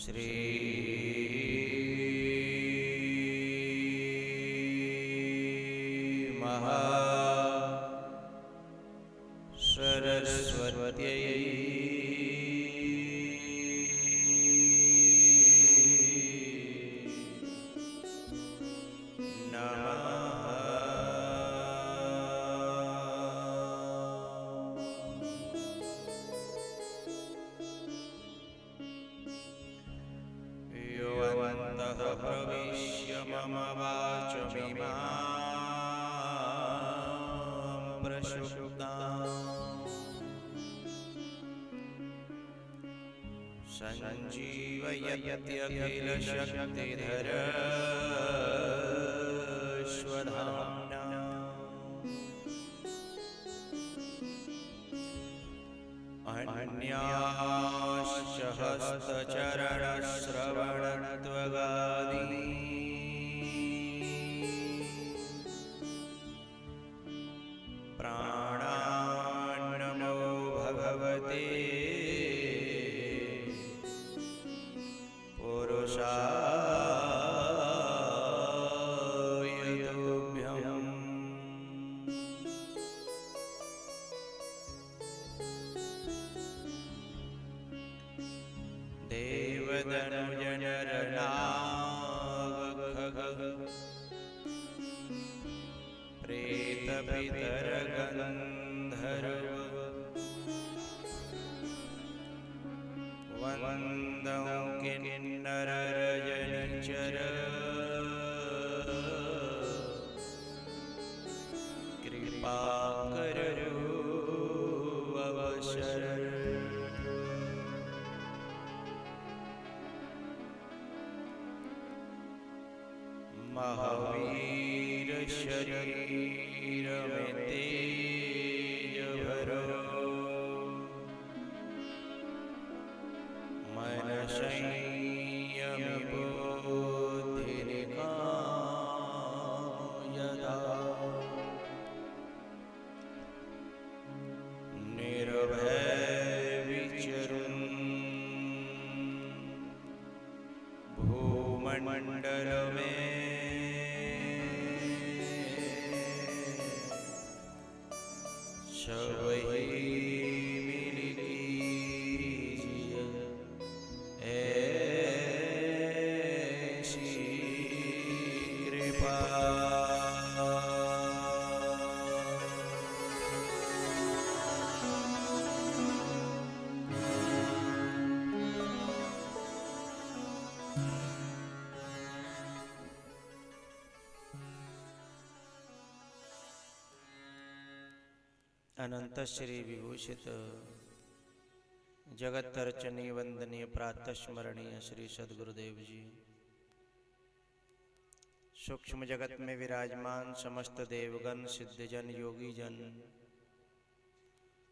श्री महा सरस्वत्यै प्रविश्य मम वाचमिमां प्रसुप्तां संजीवयत्यखिलशक्तिधरस्वधाम्ना अन्याश्च हस्तचरणश्रवणत्वगादि प्राणान्नमो भगवते पुरुषाय तुभ्यम्। देवदनुजनरनागखग प्रेतपितरगन्धर्व वन्दं किन्नररजनिचर कृपाकरो अवसर। महावीर शरीर में तेज भरो मन संयम बुद्धि निकायदा निर्भय विचरुन् भूमंडल में सबही मिलकीजिए ऐसी कृपा। अनंत श्री विभूषित जगत अर्चनीय वंदनीय प्रातः स्मरणीय श्री सद्गुरुदेव जी, सूक्ष्म जगत में विराजमान समस्त देवगण सिद्धजन योगी जन,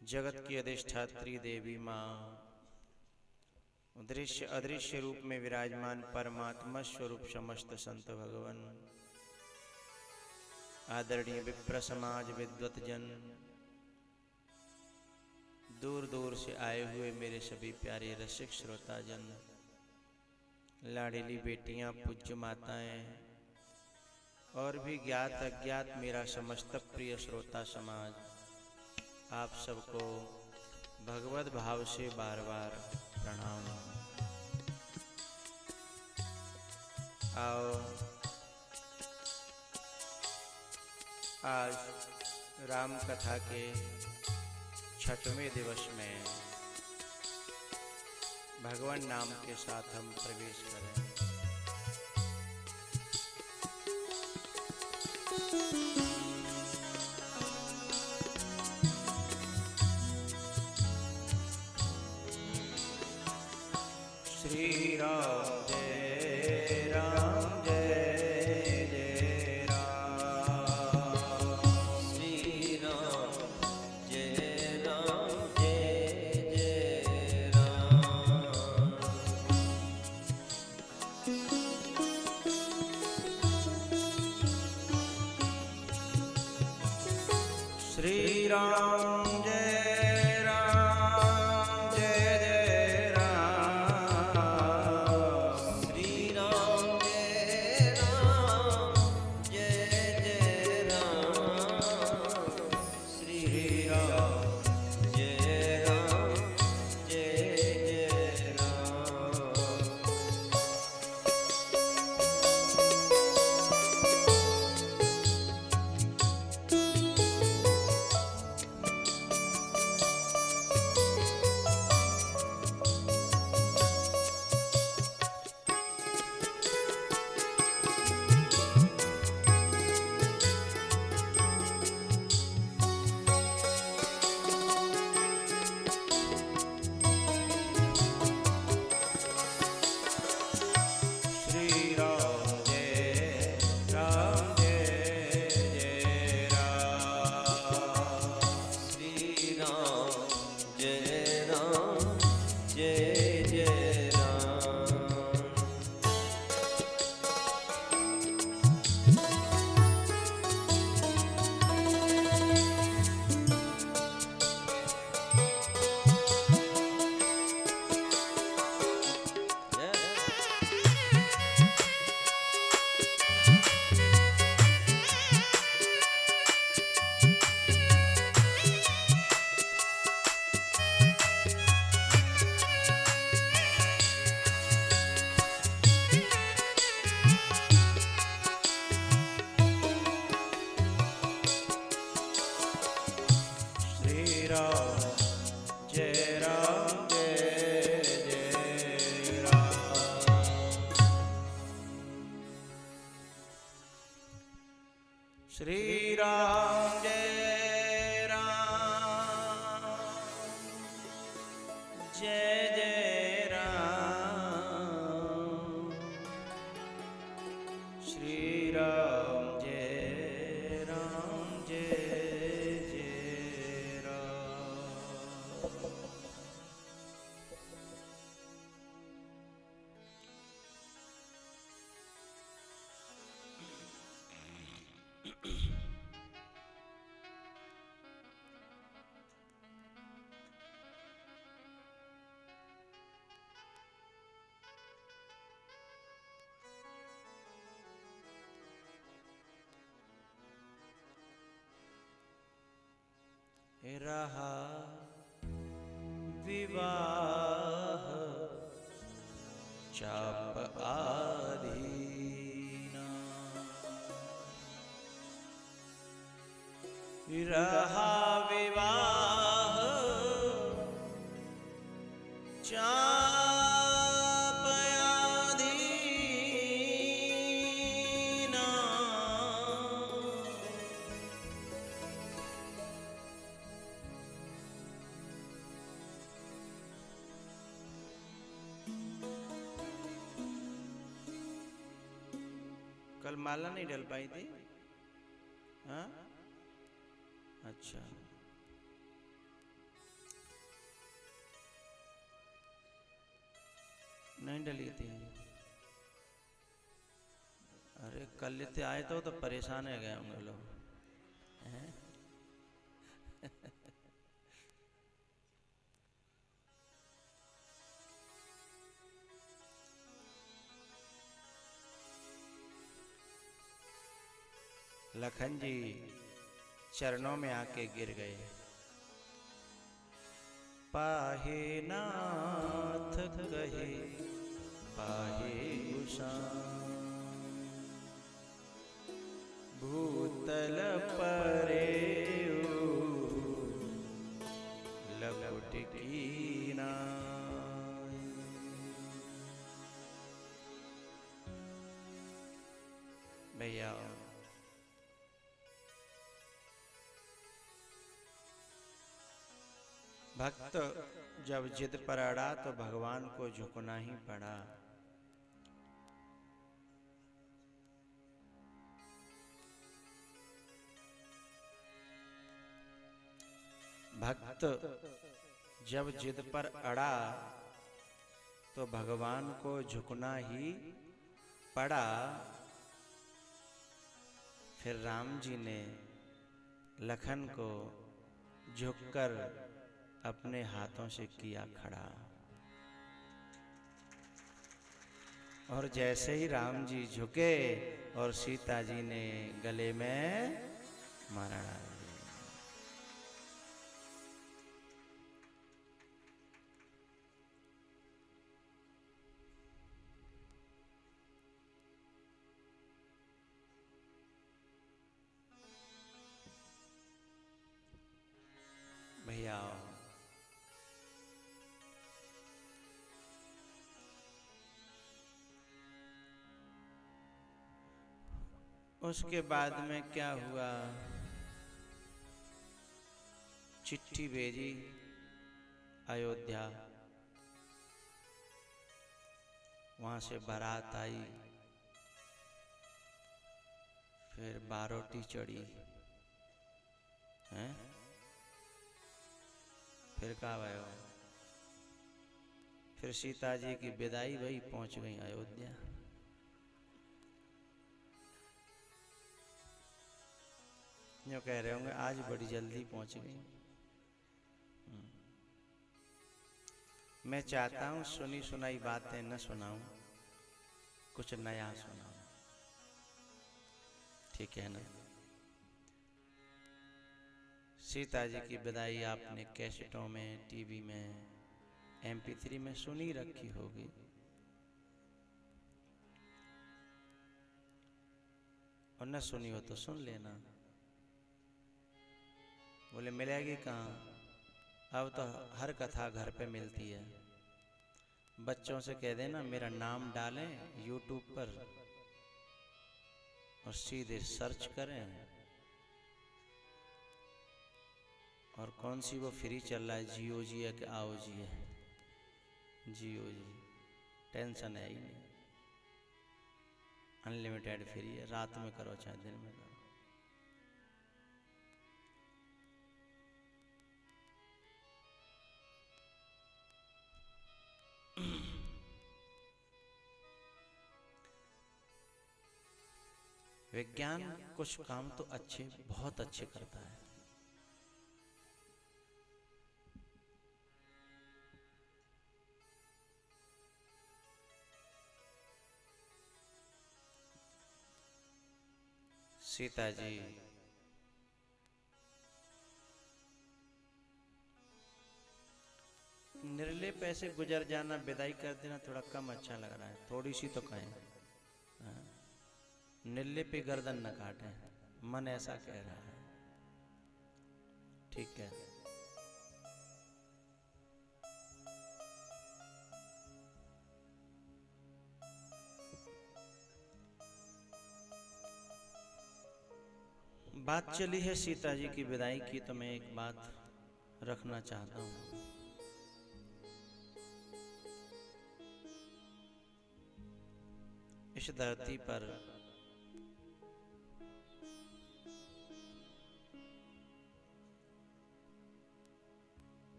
जगत की अधिष्ठात्री देवी माँ, दृश्य अदृश्य रूप में विराजमान परमात्मा स्वरूप समस्त संत भगवान, आदरणीय विप्र समाज विद्वत जन, दूर दूर से आए हुए मेरे सभी प्यारे रसिक श्रोता जन, लाडली बेटियां, पूज्य माताएं और भी ज्ञात अज्ञात मेरा समस्त प्रिय श्रोता समाज, आप सबको भगवत भाव से बार बार प्रणाम। आओ आज राम कथा के 6वें दिवस में भगवान नाम के साथ हम प्रवेश करें। श्री राम जय राम जय जय राम, श्री राम जय राम जय जय राम। श्री राम जय राम जय जय राम, जय राम जय जय राम। श्री राम जय राम जय जय राम। श्री राम जय राम जय जय राम। रहा विवाह चाप आदीना, रहा विवाह चाप आदीना। कल माला नहीं डल पाई थी? हाँ, अच्छा। नहीं डली थी? अरे कल लेते आए तो परेशान हो गए होंगे लोग। हैं? लखन जी चरणों में आके गिर गए। पाहे नाथ कहे पाहे गुसां, भूतल परे लकुट कीना। भैया भक्त जब जिद पर अड़ा तो भगवान को झुकना ही पड़ा। भक्त जब जिद पर अड़ा तो भगवान को झुकना ही पड़ा। फिर राम जी ने लखन को झुककर अपने हाथों से किया खड़ा। और जैसे ही राम जी झुके और सीता जी ने गले में माला डाल दी। भैया उसके बाद में क्या हुआ? चिट्ठी भेजी अयोध्या, वहां से बारात आई, फिर बारोटी चढ़ी हैं, फिर कहा भयो, फिर सीता जी की विदाई वही पहुंच गई अयोध्या। जो कह रहे होंगे आज बड़ी जल्दी पहुंच गई। मैं चाहता हूं सुनी सुनाई बातें न सुनाऊं, कुछ नया सुनाऊं, ठीक है ना? सीता जी की विदाई आपने कैसेटों में, टीवी में, MP3 में सुनी रखी होगी। और न सुनी हो तो सुन लेना। बोले मिलेगी कहाँ? अब तो हर कथा घर पे मिलती है। बच्चों से कह देना मेरा नाम डालें यूट्यूब पर और सीधे सर्च करें, और कौन सी वो फ्री चल रहा है, जियो जी है कि आओ जी है, जियो जी, टेंशन है ही नहीं, अनलिमिटेड फ्री है, रात में करो चाहे दिन में करो। विज्ञान कुछ काम तो अच्छे, बहुत अच्छे करता है। सीता जी निर्लेप ऐसे गुजर जाना, विदाई कर देना थोड़ा कम अच्छा लग रहा है, थोड़ी सी तो कहें। हाँ? निर्लेप पे गर्दन न काटे, मन ऐसा कह रहा है। ठीक है, बात चली है सीता जी की विदाई की, तो मैं एक बात रखना चाहता हूँ। इस धरती पर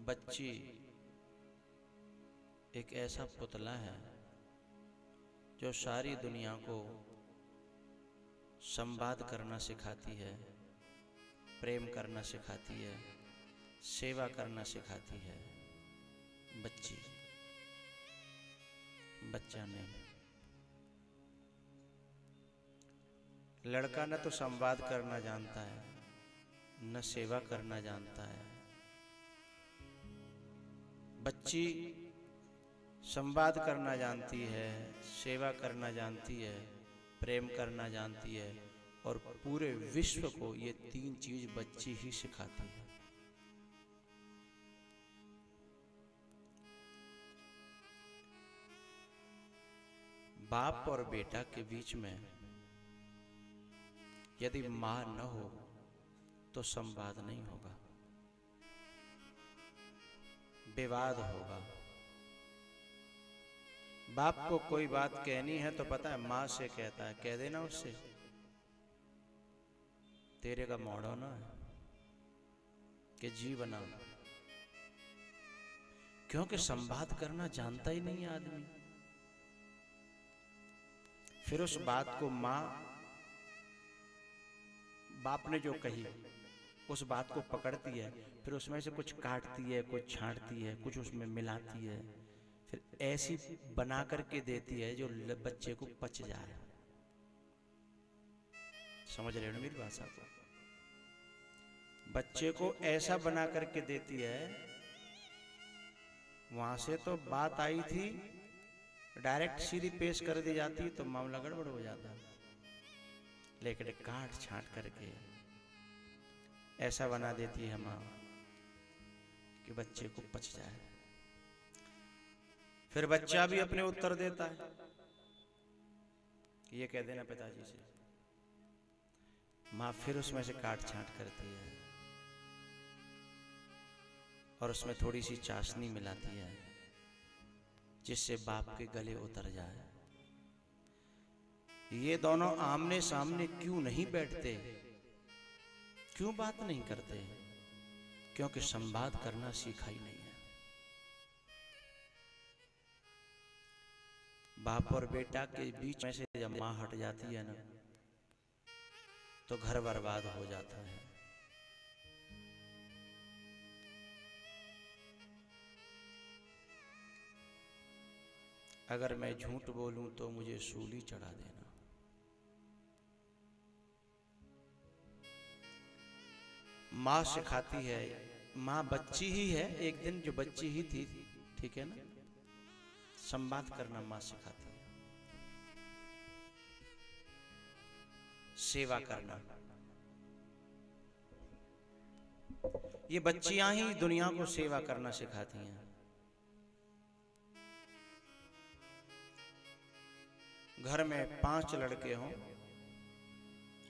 बच्ची एक ऐसा पुतला है जो सारी दुनिया को संवाद करना सिखाती है, प्रेम करना सिखाती है, सेवा करना सिखाती है। बच्ची, बच्चा नहीं। लड़का न तो संवाद करना जानता है, न सेवा करना जानता है। बच्ची संवाद करना जानती है, सेवा करना जानती है, प्रेम करना जानती है, और पूरे विश्व को ये तीन चीज बच्ची ही सिखाती है। बाप और बेटा के बीच में यदि मां न हो तो संवाद नहीं होगा, विवाद होगा। बाप को कोई बात कहनी है तो पता है मां से कहता है, कह देना उससे, तेरे का मोड़ो ना कि जी बना, क्योंकि संवाद करना जानता ही नहीं आदमी। फिर उस बात को मां, बाप ने जो कही उस बात को पकड़ती है, फिर उसमें से कुछ काटती है, कुछ छांटती है, कुछ उसमें मिलाती है, फिर ऐसी बना करके देती है जो बच्चे को पच जाए। समझ रहे हो ना मेरी भाषा को? बच्चे को ऐसा बना करके देती है, वहां से तो बात आई थी डायरेक्ट सीधी पेश कर दी जाती तो मामला गड़बड़ हो जाता, लेकिन काट छांट करके ऐसा बना देती है मां कि बच्चे को पच जाए। फिर बच्चा भी अपने उत्तर देता है, ये कह देना पिताजी से, मां फिर उसमें से काट छांट करती है और उसमें थोड़ी सी चाशनी मिलाती है जिससे बाप के गले उतर जाए। ये दोनों आमने सामने क्यों नहीं बैठते, क्यों बात नहीं करते? क्योंकि संवाद करना सीखा ही नहीं है। बाप और बेटा के बीच में से जब मां हट जाती है ना, तो घर बर्बाद हो जाता है। अगर मैं झूठ बोलूं तो मुझे सूली चढ़ा देना। माँ सिखाती है, माँ बच्ची ही है, एक दिन जो बच्ची ही थी, ठीक है ना, संवाद करना माँ सिखाती है, सेवा करना। ये बच्चियां ही दुनिया को सेवा करना सिखाती हैं। घर में 5 लड़के हों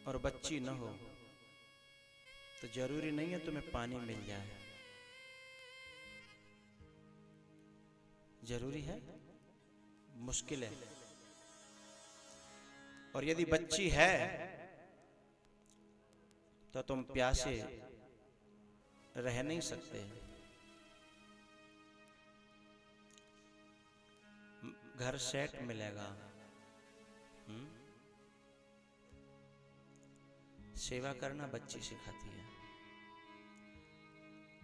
और बच्ची न हो तो जरूरी नहीं है तुम्हें पानी मिल जाए, जरूरी है, मुश्किल है। और यदि बच्ची है तो तुम प्यासे रह नहीं सकते। घर सेट मिलेगा। सेवा करना बच्ची सिखाती है,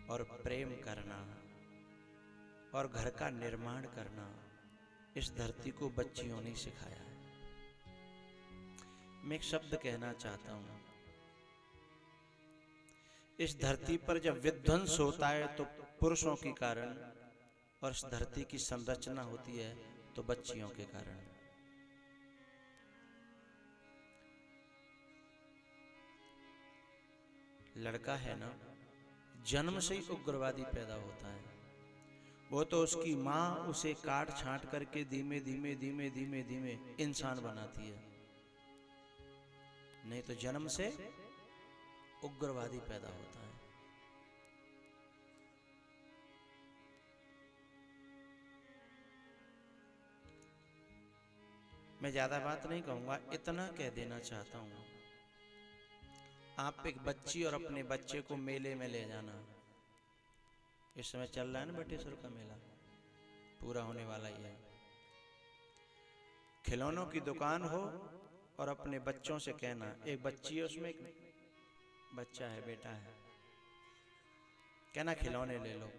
और प्रेम करना और घर का निर्माण करना इस धरती को बच्चियों ने सिखाया है। मैं एक शब्द कहना चाहता हूं, इस धरती पर जब विध्वंस होता है तो पुरुषों के कारण, और इस धरती की संरचना होती है तो बच्चियों के कारण। लड़का है ना, जन्म से ही उग्रवादी पैदा होता है। वो तो उसकी माँ उसे काट छांट करके धीमे धीमे धीमे धीमे धीमे इंसान बनाती है, नहीं तो जन्म से उग्रवादी पैदा होता है। मैं ज्यादा बात नहीं कहूंगा, इतना कह देना चाहता हूं, आप एक बच्ची और अपने बच्चे को मेले में ले जाना। इस समय चल रहा है ना बटेश्वर का मेला, पूरा होने वाला ही है। खिलौनों की दुकान हो और अपने बच्चों से कहना, एक बच्ची है उसमें एक बच्चा है, बेटा है, कहना खिलौने ले लो।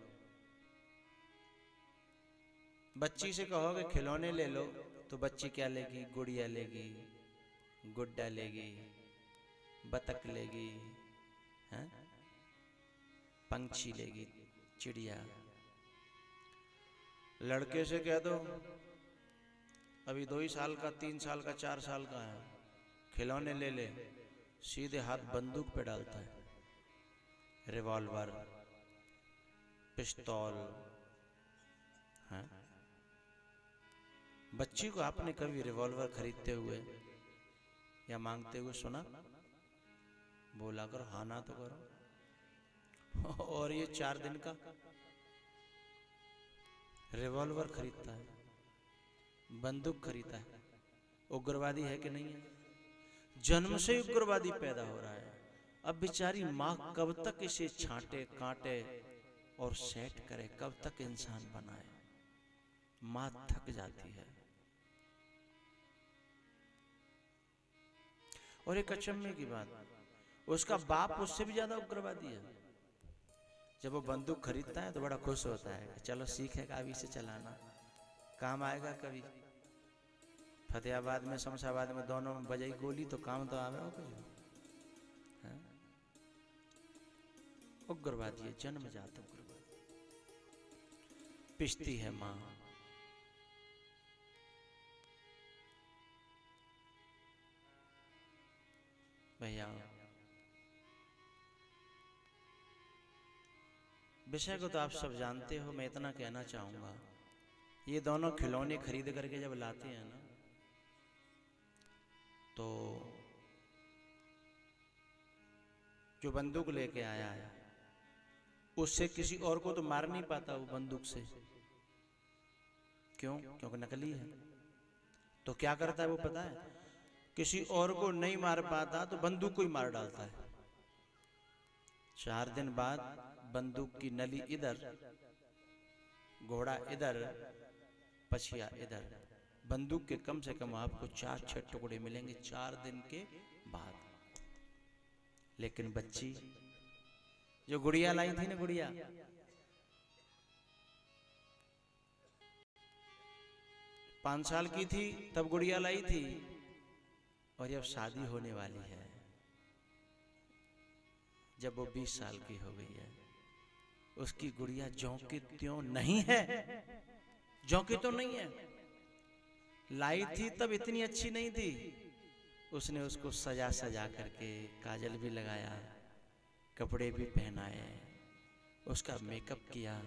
बच्ची से कहोगे खिलौने ले लो तो बच्ची क्या लेगी? गुड़िया लेगी, गुड्डा लेगी, बतख लेगी, हैं? पंछी लेगी, चिड़िया। लड़के से कह दो अभी 2 ही साल का, 3 साल का, 4 साल का है, खिलौने ले ले, सीधे हाथ बंदूक पे डालता है। रिवॉल्वर, पिस्तौल, हैं? बच्ची को आपने कभी रिवॉल्वर खरीदते हुए या मांगते हुए सुना? बोला करो, हाँ ना तो करो। और ये 4 दिन का रिवॉल्वर खरीदता है, बंदूक खरीदता है। उग्रवादी है कि नहीं है? जन्म से उग्रवादी पैदा हो रहा है। अब बेचारी माँ कब तक इसे छांटे कांटे और सेट करे, कब तक इंसान बनाए? माँ थक जाती है। और एक अचंभे की बात, उसका बाप उससे भी ज्यादा उग्रवादी है। जब वो बंदूक खरीदता है तो बड़ा खुश होता है, चलो सीखेगा अभी से चलाना, काम आएगा कभी। फतेहाबाद में, शमशाबाद में दोनों में बजाई गोली तो काम तो आवे। उग्रवादी है, जन्मजात उग्रवादी। पिसती है माँ। भैया विषय को तो आप सब जानते हो, मैं इतना कहना चाहूंगा, ये दोनों खिलौने खरीद करके जब लाते हैं ना, तो जो बंदूक लेके आया है उससे किसी और को तो मार नहीं पाता वो बंदूक से। क्यों? क्योंकि नकली है। तो क्या करता है वो पता है? किसी और को नहीं मार पाता तो बंदूक को ही मार डालता है। 4 दिन बाद बंदूक की नली इधर, घोड़ा इधर, पछिया इधर। बंदूक के कम से कम आपको 4-6 टुकड़े मिलेंगे 4 दिन के बाद। लेकिन बच्ची जो गुड़िया लाई थी ना, गुड़िया, पांच साल की थी तब गुड़िया लाई थी, और जब शादी होने वाली है, जब वो 20 साल की हो गई है, उसकी गुड़िया ज्यों की त्यों नहीं है। ज्यों की तो नहीं है। लाई थी तब इतनी अच्छी नहीं थी, उसने उसको सजा सजा करके काजल भी लगाया, कपड़े भी पहनाए, उसका मेकअप किया।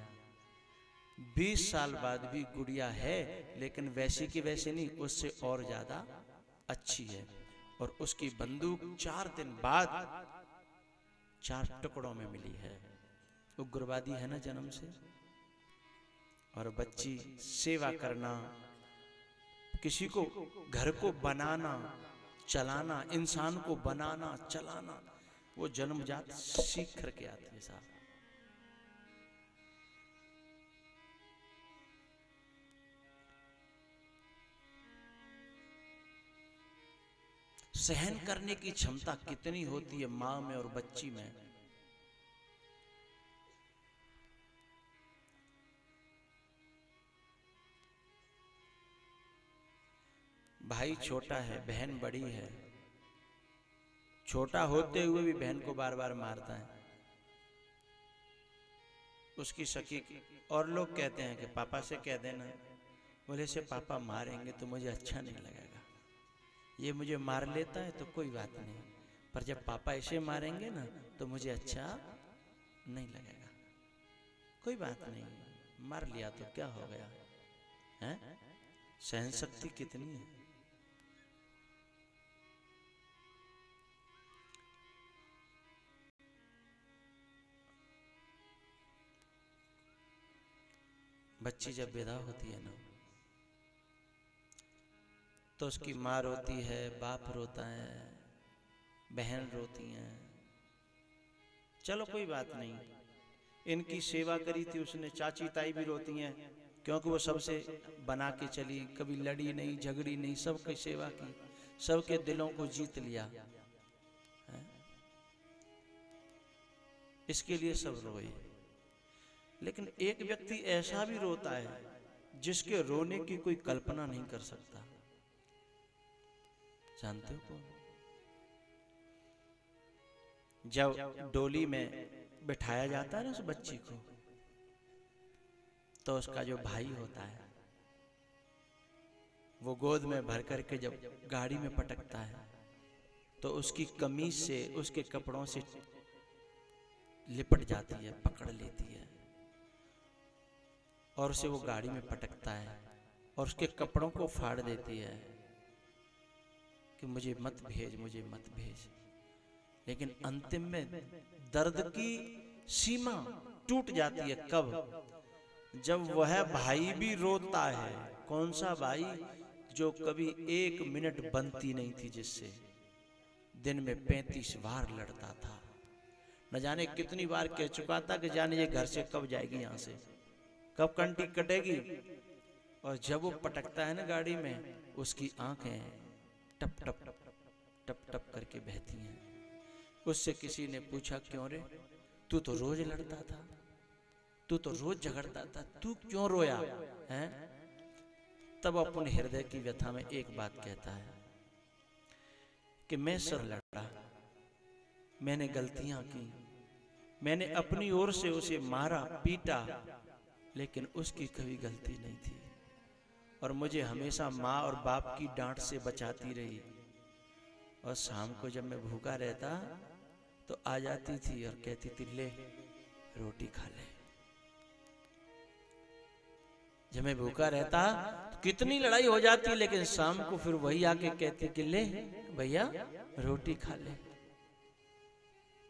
20 साल बाद भी गुड़िया है, लेकिन वैसी की वैसी नहीं, उससे और ज्यादा अच्छी है। और उसकी बंदूक 4 दिन बाद 4 टुकड़ों में मिली है। उग्रवादी है ना जन्म से। और बच्ची सेवा करना, किसी को घर को बनाना चलाना, इंसान को बनाना चलाना, वो जन्मजात सीख करके आती है साहब। सहन करने की क्षमता कितनी होती है मां में और बच्ची में। भाई छोटा है, बहन बड़ी है, छोटा होते हुए भी बहन को बार बार मारता है उसकी सखी। और लोग कहते हैं कि पापा से कह देना। बोले से पापा मारेंगे तो मुझे अच्छा नहीं लगेगा, ये मुझे मार लेता है तो कोई बात नहीं, पर जब पापा इसे मारेंगे ना तो मुझे अच्छा नहीं लगेगा। कोई बात नहीं, मार लिया तो क्या हो गया है? सहन शक्ति कितनी है। बच्ची जब विदा होती है ना तो उसकी माँ रोती है, बाप रोता है, बहन रोती है। चलो कोई बात नहीं, इनकी सेवा करी थी उसने, चाची ताई भी रोती हैं क्योंकि वो सबसे बना के चली, कभी लड़ी नहीं झगड़ी नहीं, सबकी सेवा की, सबके दिलों को जीत लिया है? इसके लिए सब रोए। लेकिन एक व्यक्ति ऐसा भी रोता है जिसके रोने की कोई कल्पना नहीं कर सकता। जानते हो कौन? जब डोली में बिठाया जाता है ना उस बच्ची को, तो उसका जो भाई होता है वो गोद में भर करके जब गाड़ी में पटकता है तो उसकी कमीज से, उसके कपड़ों से लिपट जाती है, पकड़ लेती है और उसे वो गाड़ी में पटकता है और उसके कपड़ों को फाड़ देती है कि मुझे मत भेज, मुझे मत भेज। लेकिन अंतिम में दर्द की सीमा टूट जाती है। कब? जब वह भाई भी रोता है। कौन सा भाई? जो कभी 1 मिनट बनती नहीं थी जिससे, दिन में 35 बार लड़ता था, न जाने कितनी बार कह चुका था कि जाने ये घर से कब जाएगी, यहां से कब कंटी कटेगी। और जब वो पटकता है ना गाड़ी में, उसकी आंखें टप टप टप टप करके बहती हैं। उससे किसी ने पूछा, क्यों रे, तू तो रोज लड़ता था, तू तो रोज झगड़ता था, तू क्यों रोया है? तब अपने हृदय की व्यथा में एक बात कहता है कि मैं सर लड़ा, मैंने गलतियां की, मैंने अपनी ओर से उसे मारा पीटा, लेकिन उसकी कभी गलती नहीं थी और मुझे हमेशा माँ और बाप की डांट से बचाती रही। और शाम को जब मैं भूखा रहता तो आ जाती थी और कहती थी, ले रोटी खा ले। जब मैं भूखा रहता तो कितनी लड़ाई हो जाती, लेकिन शाम को फिर वही आके कहती कि ले भैया रोटी खा ले।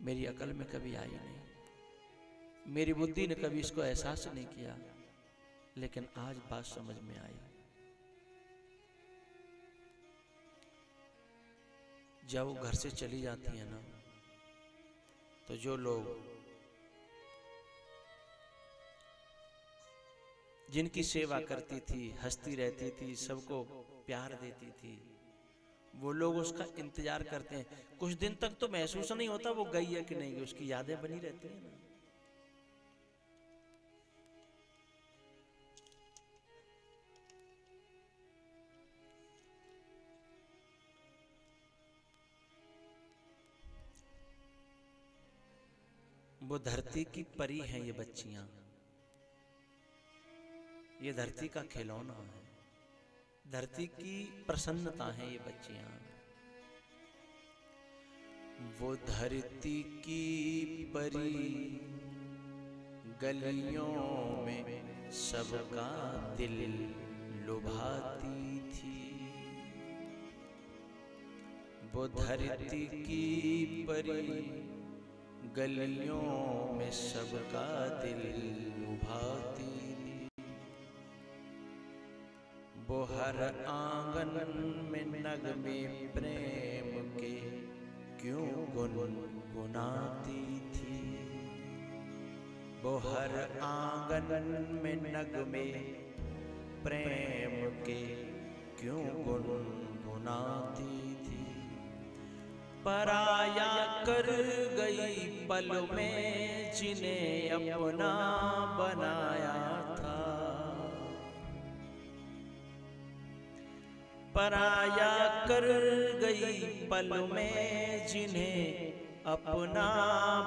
मेरी अकल में कभी आई नहीं, मेरी बुद्धि ने कभी इसको एहसास नहीं किया, लेकिन आज बात समझ में आई। जब वो घर से चली जाती है ना, तो जो लोग जिनकी सेवा करती थी, हंसती रहती थी, सबको प्यार देती थी, वो लोग उसका इंतजार करते हैं। कुछ दिन तक तो महसूस नहीं होता वो गई है कि नहीं गई, उसकी यादें बनी रहती हैं ना। वो धरती की परी हैं ये बच्चियां, ये धरती का खिलौना है, धरती की प्रसन्नता है ये बच्चियां। वो धरती की परी गलियों में सबका दिल लुभाती थी। वो धरती की परी गलियों में सबका दिल लुभाती थी। वो हर आंगन में नगमे प्रेम के क्यों गुनगुनाती थी। वो हर आंगन में नगमे प्रेम के क्यों गुनगुनाती थी। पराया कर गई पल में जिन्हें अपना बनाया था। पराया कर गई पल में जिन्हें अपना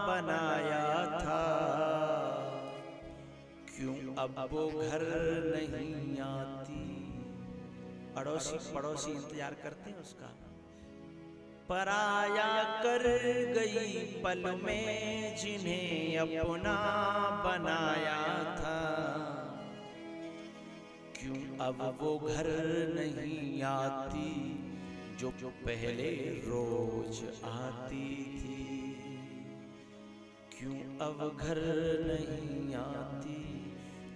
बनाया था। क्यों अब वो घर नहीं आती। अड़ोसी पड़ोसी इंतजार करते हैं उसका। पराया कर गई पल में जिन्हें अपना बनाया था। क्यों अब वो घर नहीं आती जो पहले रोज आती थी। क्यों अब घर नहीं आती।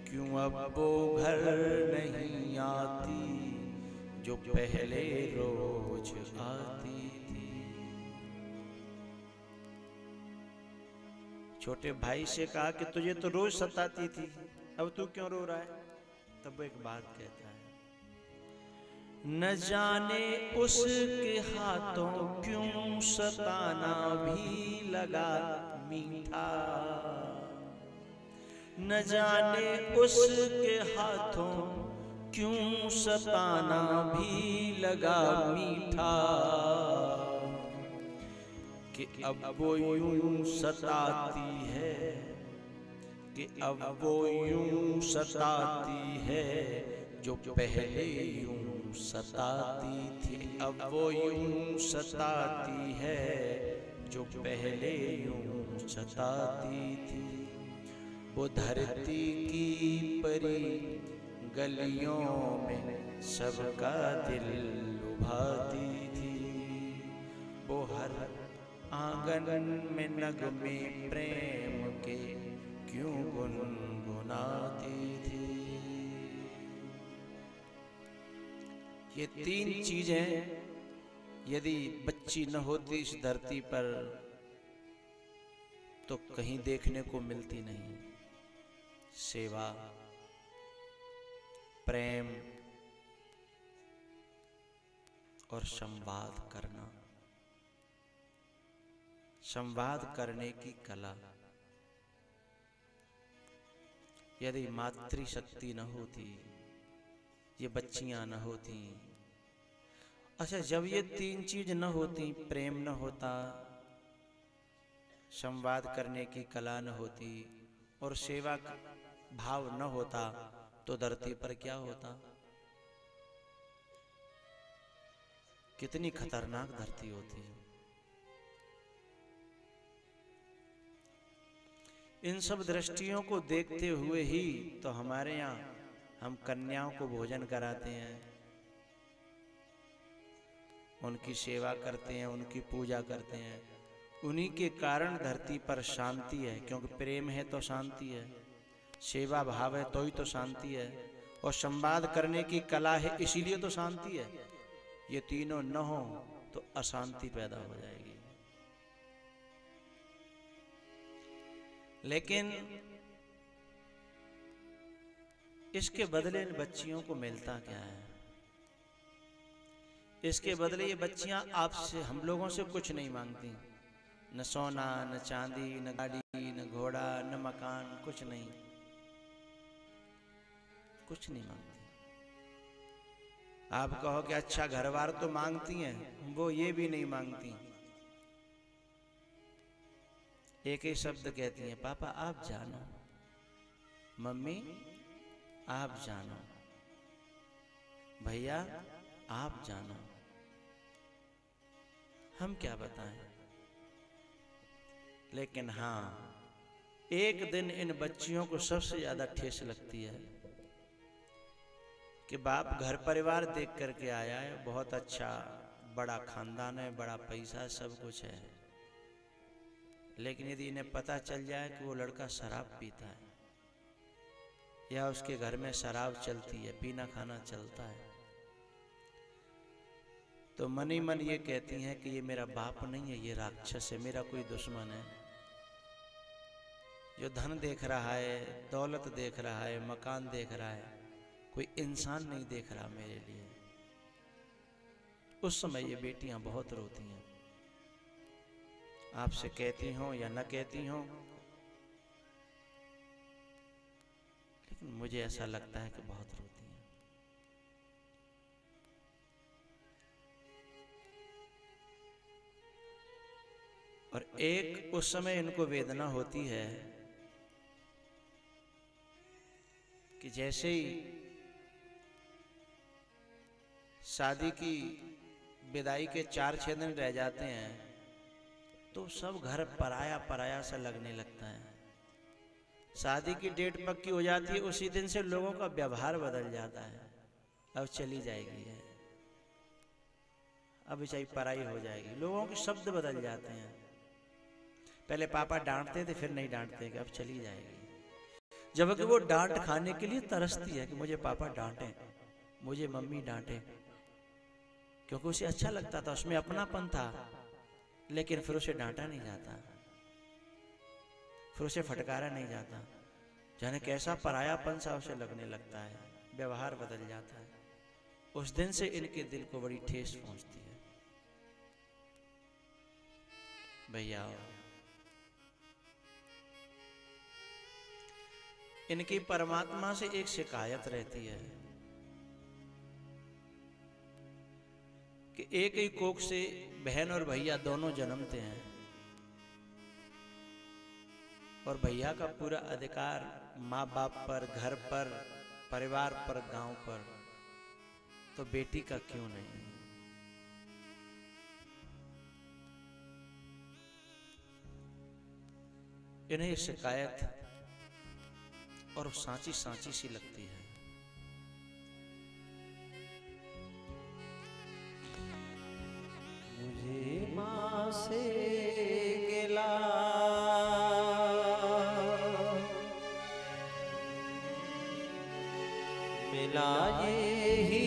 क्यों अब वो घर नहीं आती जो पहले रोज आती थी। छोटे भाई से कहा कि तुझे तो रोज सताती थी, अब तू क्यों रो रहा है। तब वो एक बात कहता है, न जाने उसके हाथों क्यों सताना भी लगा मीठा। न जाने उसके हाथों क्यों सताना भी लगा मीठा। कि अब वो यूं सताती है। कि अब वो यूं सताती है जो पहले यूं सताती थी। अब वो यूं सताती है जो पहले यूं सताती थी। वो धरती की परी गलियों में सबका दिल लुभाती थी। वो हर आंगन में नगमे प्रेम के क्यों गुनगुनाती थी। ये तीन चीजें यदि बच्ची न होती इस धरती पर तो कहीं देखने को मिलती नहीं। सेवा, प्रेम और संवाद करना। संवाद करने की कला। यदि मातृशक्ति न होती, ये बच्चियां न होती। अच्छा, जब ये तीन चीज न होती, प्रेम न होता, संवाद करने की कला न होती और सेवा भाव न होता, तो धरती पर क्या होता। कितनी खतरनाक धरती होती। इन सब दृष्टियों को देखते हुए ही तो हमारे यहाँ हम कन्याओं को भोजन कराते हैं, उनकी सेवा करते हैं, उनकी पूजा करते हैं। उन्हीं के कारण धरती पर शांति है, क्योंकि प्रेम है तो शांति है, सेवा भाव है तो ही तो शांति है, और संवाद करने की कला है इसीलिए तो शांति है। ये तीनों न हो तो अशांति पैदा हो जाएगी। लेकिन इसके बदले इन बच्चियों को मिलता क्या है। इसके बदले ये बच्चियां आपसे, हम लोगों से कुछ नहीं मांगती। न सोना, न चांदी, न गाड़ी, न घोड़ा, न मकान, कुछ नहीं, कुछ नहीं मांगती। आप कहो कि अच्छा घर बार तो मांगती हैं, वो ये भी नहीं मांगती। एक ही शब्द कहती हैं, पापा आप जानो, मम्मी आप जानो, भैया आप जानो, हम क्या बताएं। लेकिन हाँ, एक दिन इन बच्चियों को सबसे ज्यादा ठेस लगती है कि बाप घर परिवार देख करके आया है, बहुत अच्छा बड़ा खानदान है, बड़ा पैसा, सब कुछ है, लेकिन यदि इन्हें पता चल जाए कि वो लड़का शराब पीता है या उसके घर में शराब चलती है, पीना खाना चलता है, तो मन ही मन ये कहती हैं कि ये मेरा बाप नहीं है, ये राक्षस है, मेरा कोई दुश्मन है जो धन देख रहा है, दौलत देख रहा है, मकान देख रहा है, कोई इंसान नहीं देख रहा मेरे लिए। उस समय ये बेटियां बहुत रोती हैं, आपसे कहती हो या न कहती हो, लेकिन मुझे ऐसा लगता है कि बहुत रोती हैं। और एक उस समय इनको वेदना होती है कि जैसे ही शादी की विदाई के 4-6 दिन रह जाते हैं तो सब घर पराया पराया सा लगने लगता है। शादी की डेट पक्की हो जाती है, उसी दिन से लोगों का व्यवहार बदल जाता है, अब चली जाएगी है, अब बेचारी पराई हो जाएगी, लोगों के शब्द बदल जाते हैं। पहले पापा डांटते थे, फिर नहीं डांटते कि अब चली जाएगी, जबकि वो डांट खाने के लिए तरसती है कि मुझे पापा डांटे, मुझे मम्मी डांटे, क्योंकि उसे अच्छा लगता था, उसमें अपनापन था, लेकिन फिर उसे डांटा नहीं जाता, फिर उसे फटकारा नहीं जाता, जाने कैसा परायापन सा उसे लगने लगता है, व्यवहार बदल जाता है। उस दिन से इनके दिल को बड़ी ठेस पहुंचती है। भैया इनकी परमात्मा से एक शिकायत रहती है कि एक ही कोख से बहन और भैया दोनों जन्मते हैं, और भैया का पूरा अधिकार माँ बाप पर, घर पर, परिवार पर, गांव पर, तो बेटी का क्यों नहीं? इन्हें ये शिकायत और सांची सांची सी लगती है। मुझे माँ से गिला मिला ये ही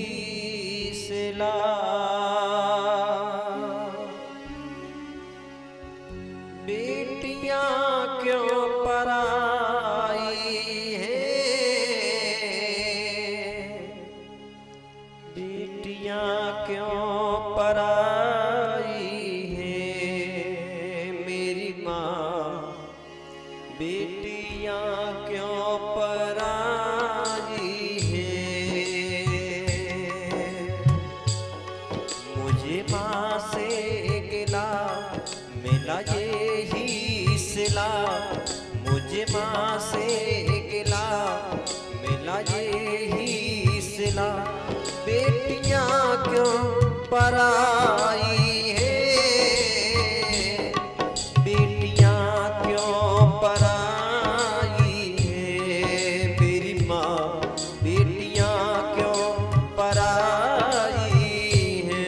सिला, बेटियां क्यों पराई हैं, बेटियां क्यों पराई हैं, मेरी माँ बेटियां क्यों पराई हैं। मुझे माँ से गिला मिला ये ही सिला, मुझे माँ से गिला मिला ये ही सिला, बेटियां क्यों पराई हैं, बेटियां क्यों पराई हैं, मेरी माँ बेटियां क्यों पराई हैं।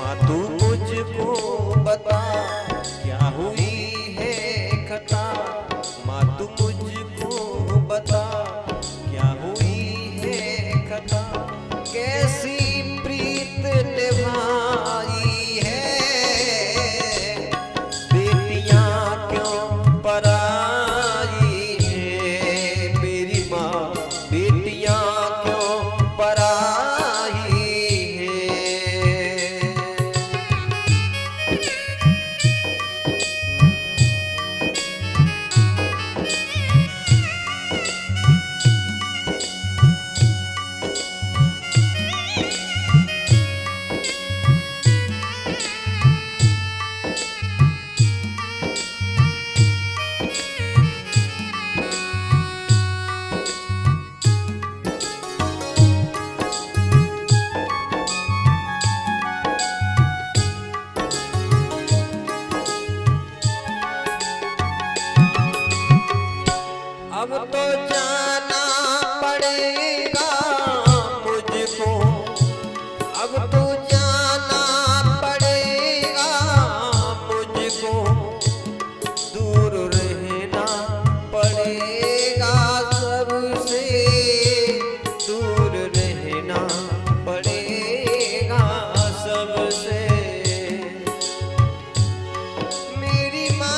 माँ तू मुझको बता क्या हुई है खता, माँ तू मुझको बता क्या हुई है खता, कैसी प्रीत निभाई है, बेटियां क्यों पराई है मेरी माँ, बेटियां क्यों पराई है। अब तो जाना पड़ेगा मुझको, अब तो जाना पड़ेगा मुझको, दूर रहना पड़ेगा सबसे, दूर रहना पड़ेगा सबसे। मेरी माँ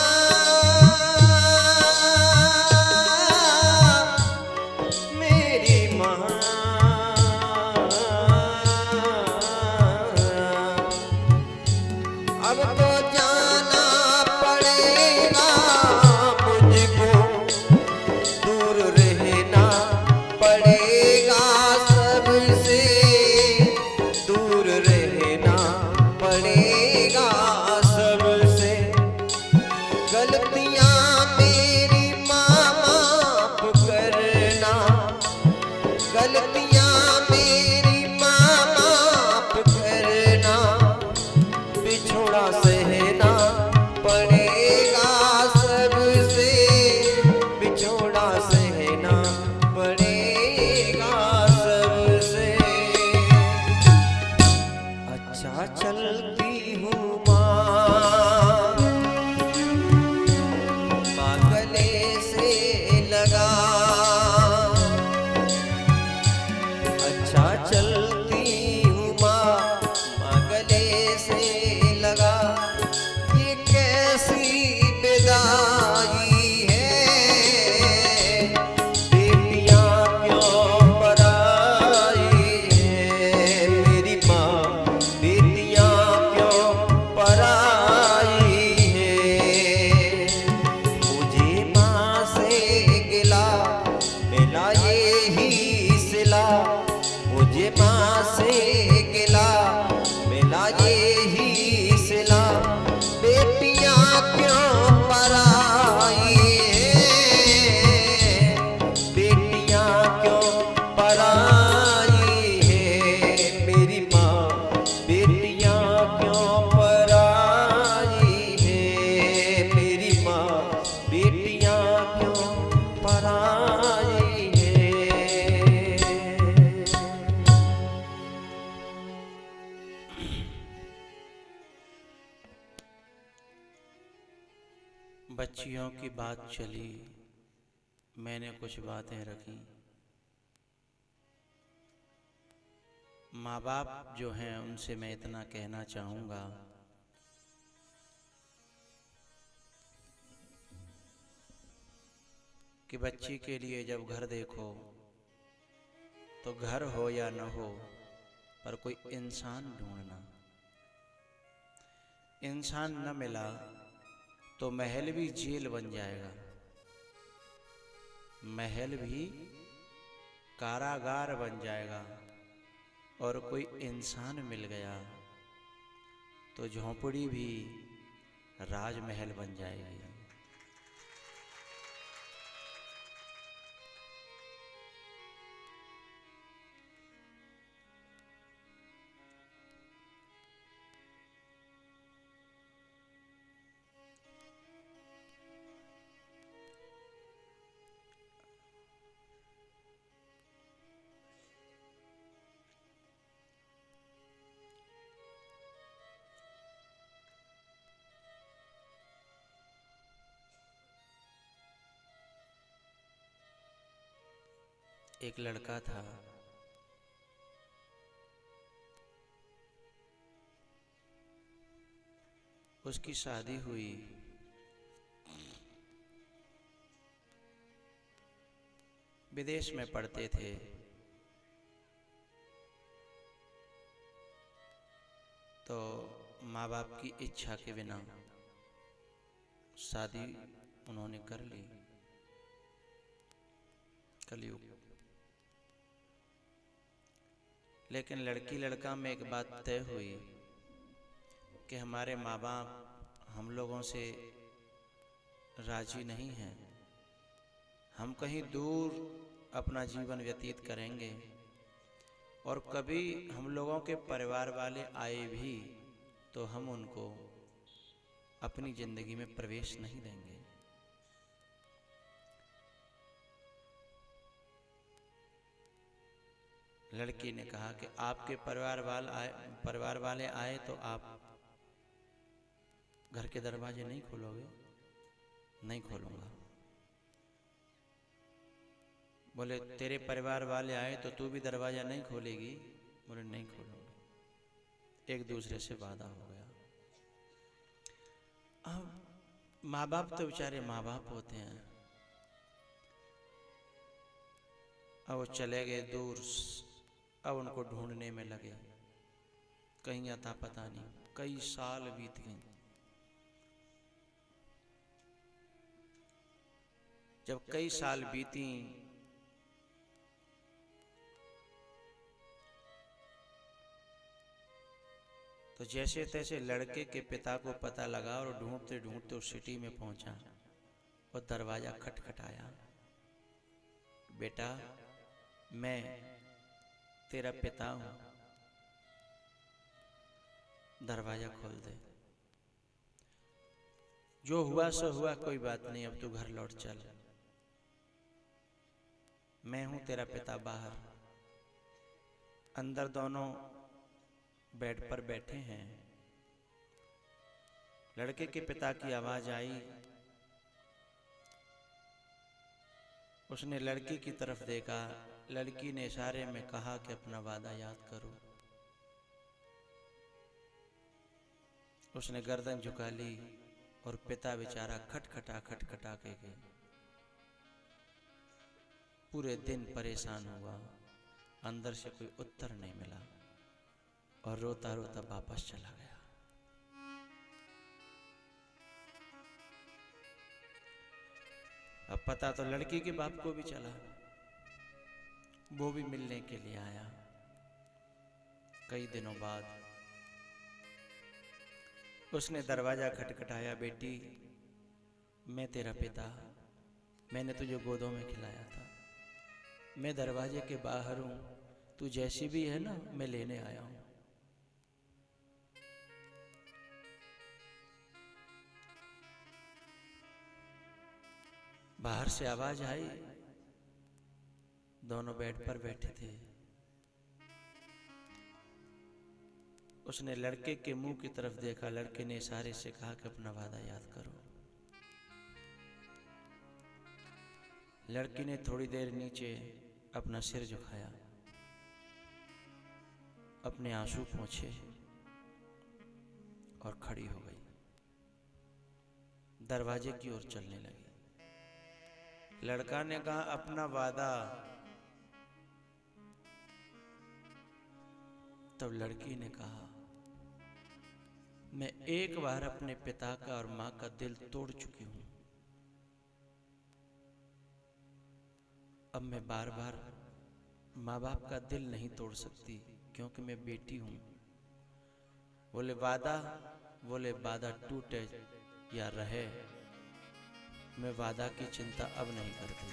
अब तो जाना पड़ेगा मुझको, दूर रहना पड़ेगा सबसे, दूर रहना पड़ेगा सबसे। गलतियाँ मेरी माँ माफ करना, गलतियाँ मेरी माँ माफ करना, बिछोड़ा सहना पड़ेगा सबसे, बिछोड़ा सहना पड़ेगा सबसे। अच्छा चलती हूँ माँ गले से लगा, अच्छा चलती हूँ माँ गले से लगा, ये कैसी विदाई है, बेटियां क्यों पराई है मेरी माँ, बेटियां क्यों पराई है। मुझे माँ से गिला मिला यही सिला, मुझे माँ से गिला मिला यही सिला, बेटियां क्यों पराई है, बेटियां क्यों पराई है मेरी माँ, बेटियां क्यों पराई है मेरी माँ, बेटियां क्यों पराई है। बच्चियों की बात चली, मैंने कुछ बातें रखी। माँ बाप जो हैं उनसे मैं इतना कहना चाहूँगा कि बच्ची के लिए जब घर देखो तो घर हो या न हो पर कोई इंसान ढूंढना। इंसान न मिला तो महल भी जेल बन जाएगा, महल भी कारागार बन जाएगा, और कोई इंसान मिल गया तो झोंपड़ी भी राजमहल बन जाएगी। एक लड़का था, उसकी शादी हुई। विदेश में पढ़ते थे। तो माँ बाप की इच्छा के बिना शादी उन्होंने कर ली। कलयुग। लेकिन लड़की लड़का में एक बात तय हुई कि हमारे माँ बाप हम लोगों से राजी नहीं हैं। हम कहीं दूर अपना जीवन व्यतीत करेंगे और कभी हम लोगों के परिवार वाले आए भी तो हम उनको अपनी जिंदगी में प्रवेश नहीं देंगे। लड़की ने कहा कि आपके परिवार वाले आए तो आप घर के दरवाजे नहीं खोलोगे? नहीं खोलूंगा। बोले तेरे परिवार वाले आए तो तू भी दरवाजा नहीं खोलेगी? बोले नहीं खोलूंगा। एक दूसरे से वादा हो गया। अब माँ बाप तो बेचारे माँ बाप होते हैं। अब वो चले गए दूर। अब उनको ढूंढने में लगे, कहीं आता पता नहीं। कई साल बीत गए। जब कई साल बीती तो जैसे तैसे लड़के के पिता को पता लगा और ढूंढते ढूंढते उस सिटी में पहुंचा और दरवाजा खटखटाया। बेटा, मैं तेरा पिता हूं, दरवाजा खोल दे। जो हुआ सो हुआ, कोई बात नहीं, अब तू घर लौट चल। मैं हूं तेरा पिता बाहर। अंदर दोनों बेड पर बैठे हैं। लड़के के पिता की आवाज आई। उसने लड़की की तरफ देखा। लड़की ने इशारे में कहा कि अपना वादा याद करो। उसने गर्दन झुका ली और पिता बेचारा खटखटा के गए। पूरे दिन परेशान हुआ, अंदर से कोई उत्तर नहीं मिला और रोता रोता वापस चला गया। अब पता तो लड़की के बाप को भी चला। वो भी मिलने के लिए आया। कई दिनों बाद उसने दरवाजा खटखटाया। बेटी, मैं तेरा पिता, मैंने तुझे गोदों में खिलाया था। मैं दरवाजे के बाहर हूं, तू जैसी भी है ना, मैं लेने आया हूं। बाहर से आवाज आई। दोनों बेड पर बैठे थे। उसने लड़के के मुंह की तरफ देखा। लड़के ने इशारे से कहा कि अपना वादा याद करो। लड़की ने थोड़ी देर नीचे अपना सिर झुकाया, अपने आंसू पोंछे और खड़ी हो गई। दरवाजे की ओर चलने लगी। लड़का ने कहा, अपना वादा। तब लड़की ने कहा, मैं एक बार अपने पिता का और मां का दिल तोड़ चुकी हूं। अब मैं बार बार माँ बाप का दिल नहीं तोड़ सकती, क्योंकि मैं बेटी हूं। बोले वादा? बोले वादा टूटे या रहे, मैं वादा की चिंता अब नहीं करती।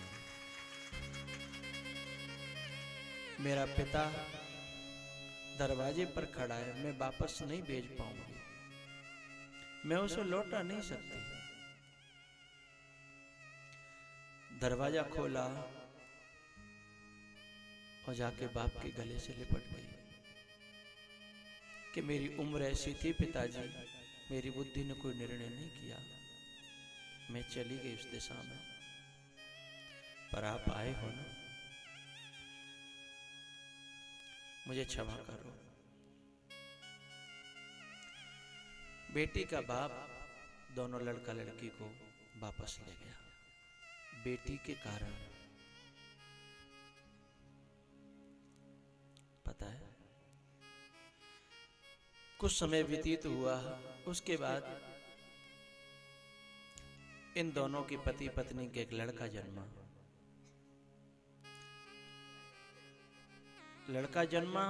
मेरा पिता दरवाजे पर खड़ा है, मैं वापस नहीं भेज पाऊंगी। मैं उसे लौटा नहीं सकती। दरवाजा खोला और जाके बाप के गले से लिपट गई कि मेरी उम्र ऐसी थी पिताजी, मेरी बुद्धि ने कोई निर्णय नहीं किया। मैं चली गई उस दिशा में, पर आप आए हो ना, मुझे क्षमा करो। बेटी का बाप दोनों लड़का लड़की को वापस ले गया बेटी के कारण। पता है, कुछ समय व्यतीत हुआ, उसके बाद इन दोनों के पति पत्नी के एक लड़का जन्मा। लड़का जन्मा,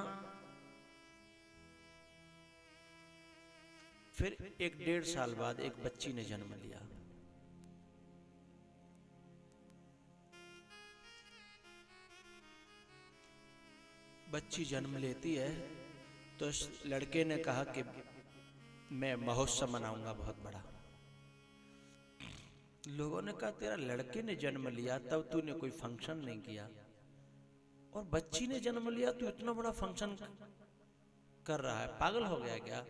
फिर 1-1.5 साल बाद एक बच्ची ने जन्म लिया। बच्ची जन्म लेती है तो इस लड़के ने कहा कि मैं महोत्सव मनाऊंगा बहुत बड़ा। लोगों ने कहा तेरा लड़के ने जन्म लिया तब तूने कोई फंक्शन नहीं किया, और बच्ची ने जन्म लिया तू इतना बड़ा फंक्शन कर रहा है, पागल हो गया क्या?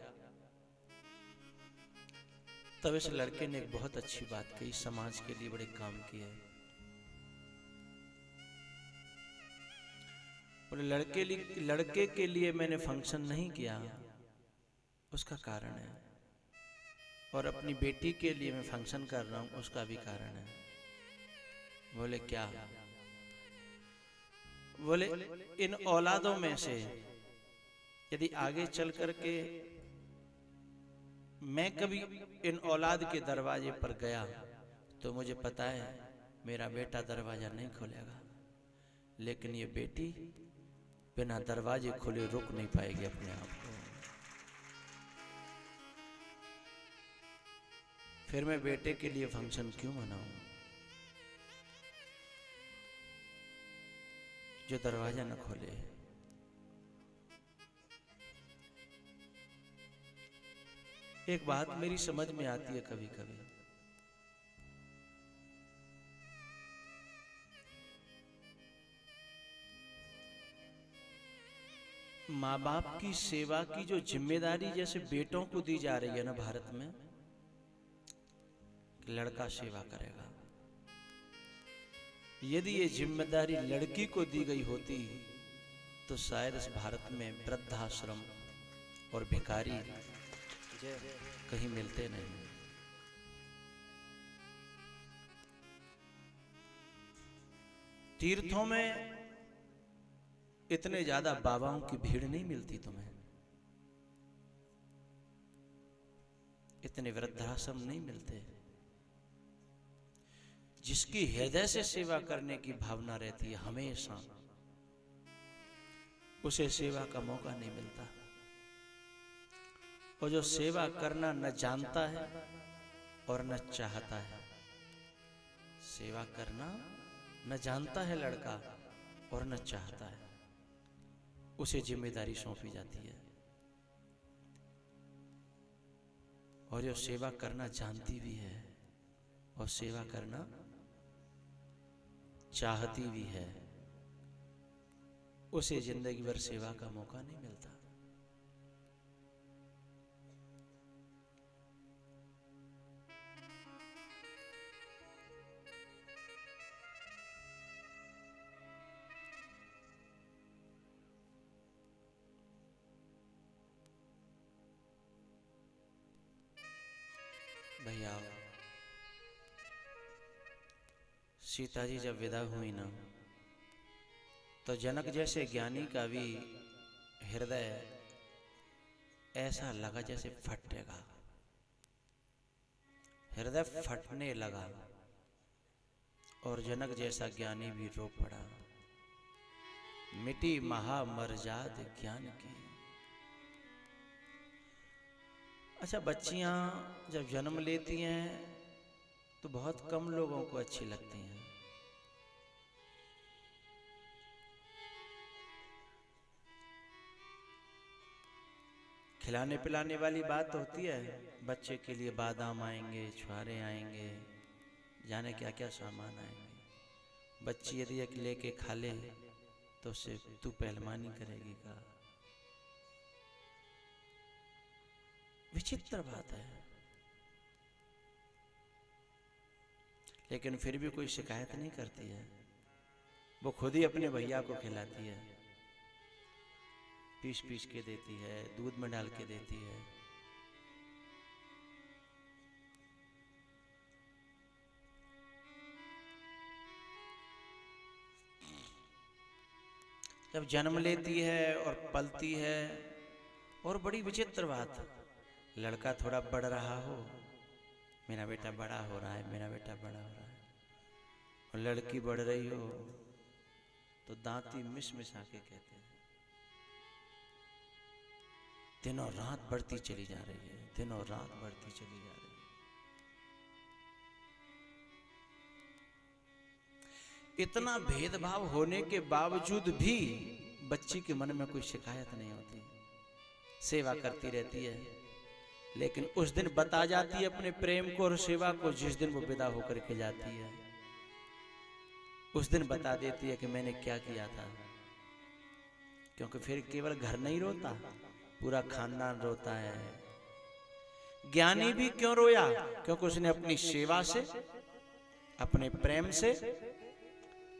तब इस लड़के ने एक बहुत अच्छी बात कही, समाज के लिए बड़े काम किए। और लड़के के लिए मैंने फंक्शन नहीं किया, उसका कारण है, और अपनी बेटी के लिए मैं फंक्शन कर रहा हूं, उसका भी कारण है। बोले क्या? बोले इन औलादों में से यदि आगे चल करके मैं कभी इन औलाद के दरवाजे पर गया तो मुझे पता है मेरा बेटा दरवाजा नहीं खोलेगा, लेकिन ये बेटी बिना दरवाजे खुले रुक नहीं पाएगी अपने आप को। फिर मैं बेटे के लिए फंक्शन क्यों मनाऊं जो दरवाजा न खोले? एक बात मेरी समझ में आती है कभी कभी, माँ बाप की सेवा की जो जिम्मेदारी जैसे बेटों को दी जा रही है ना भारत में, लड़का सेवा करेगा, यदि ये जिम्मेदारी लड़की को दी गई होती तो शायद इस भारत में वृद्धाश्रम और भिखारी कहीं मिलते नहीं। तीर्थों में इतने ज्यादा बाबाओं की भीड़ नहीं मिलती तुम्हें, इतने वृद्धाश्रम नहीं मिलते। जिसकी हृदय से सेवा करने की भावना रहती है हमेशा, उसे सेवा का मौका नहीं मिलता। और जो सेवा करना न जानता है और न चाहता है, सेवा करना न जानता है लड़का और न चाहता है, उसे जिम्मेदारी सौंपी जाती है। और जो सेवा करना जानती भी है और सेवा करना चाहती भी है, उसे जिंदगी भर सेवा का मौका नहीं मिलता। भैया, सीता जी जब विदा हुई ना, तो जनक जैसे ज्ञानी का भी हृदय ऐसा लगा जैसे फटेगा, हृदय फटने लगा, और जनक जैसा ज्ञानी भी रो पड़ा। मिटी महामर्याद ज्ञान की। अच्छा, बच्चियां जब जन्म लेती हैं तो बहुत कम लोगों को अच्छी लगती हैं। खिलाने पिलाने वाली बात होती है, बच्चे के लिए बादाम आएंगे, छुहारे आएंगे, जाने क्या क्या सामान आएंगे। बच्ची यदि एक लेके खा ले तो उससे तू पहलवानी करेगी का? विचित्र बात है। लेकिन फिर भी कोई शिकायत नहीं करती है, वो खुद ही अपने भैया को खिलाती है। पीस पीस के देती है, दूध में डाल के देती है। जब जन्म लेती है और पलती है, और बड़ी विचित्र बात, लड़का थोड़ा बढ़ रहा हो, मेरा बेटा बड़ा हो रहा है, मेरा बेटा बड़ा हो रहा है, और लड़की बढ़ रही हो तो दांती मिस मिसा के कहते हैं। दिनों रात बढ़ती चली जा रही है, दिनों रात बढ़ती चली जा रही है। इतना भेदभाव होने के बावजूद भी बच्ची के मन में कोई शिकायत नहीं होती, सेवा करती रहती है। लेकिन उस दिन बता जाती है अपने प्रेम को और सेवा को, जिस दिन वो विदा होकर के जाती है, उस दिन बता देती है कि मैंने क्या किया था। क्योंकि फिर केवल घर नहीं रोता, पूरा खानदान रोता है। ज्ञानी भी क्यों रोया? क्योंकि उसने अपनी सेवा से, अपने प्रेम से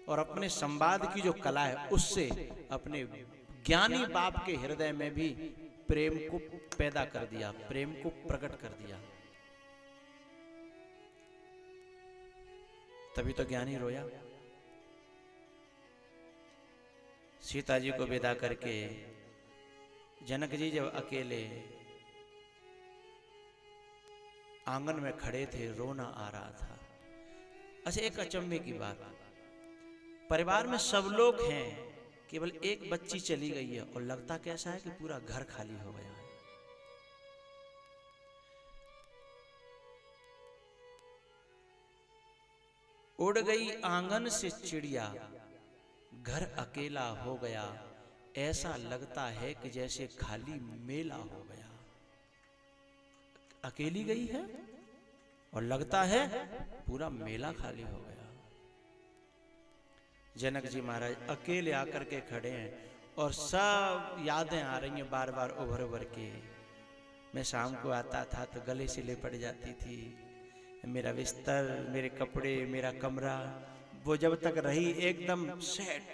और अपने संवाद की जो कला है उससे अपने ज्ञानी बाप के हृदय में भी प्रेम को पैदा कर दिया, प्रेम को प्रकट कर दिया। तभी तो ज्ञानी रोया। सीता जी को विदा करके जनक जी जब अकेले आंगन में खड़े थे, रोना आ रहा था। अच्छा, एक अचंभे की बात, परिवार में सब लोग हैं, केवल एक बच्ची चली गई है और लगता कैसा है कि पूरा घर खाली हो गया है। उड़ गई आंगन से चिड़िया, घर अकेला हो गया, ऐसा लगता है कि जैसे खाली मेला हो गया। अकेली गई है और लगता है पूरा मेला खाली हो गया। जनक जी महाराज अकेले आकर के खड़े हैं और सब यादें आ रही हैं बार बार उभर उभर के। मैं शाम को आता था तो गले से लिपट जाती थी, मेरा बिस्तर, मेरे कपड़े, मेरा कमरा, वो जब तक रही एकदम सेट।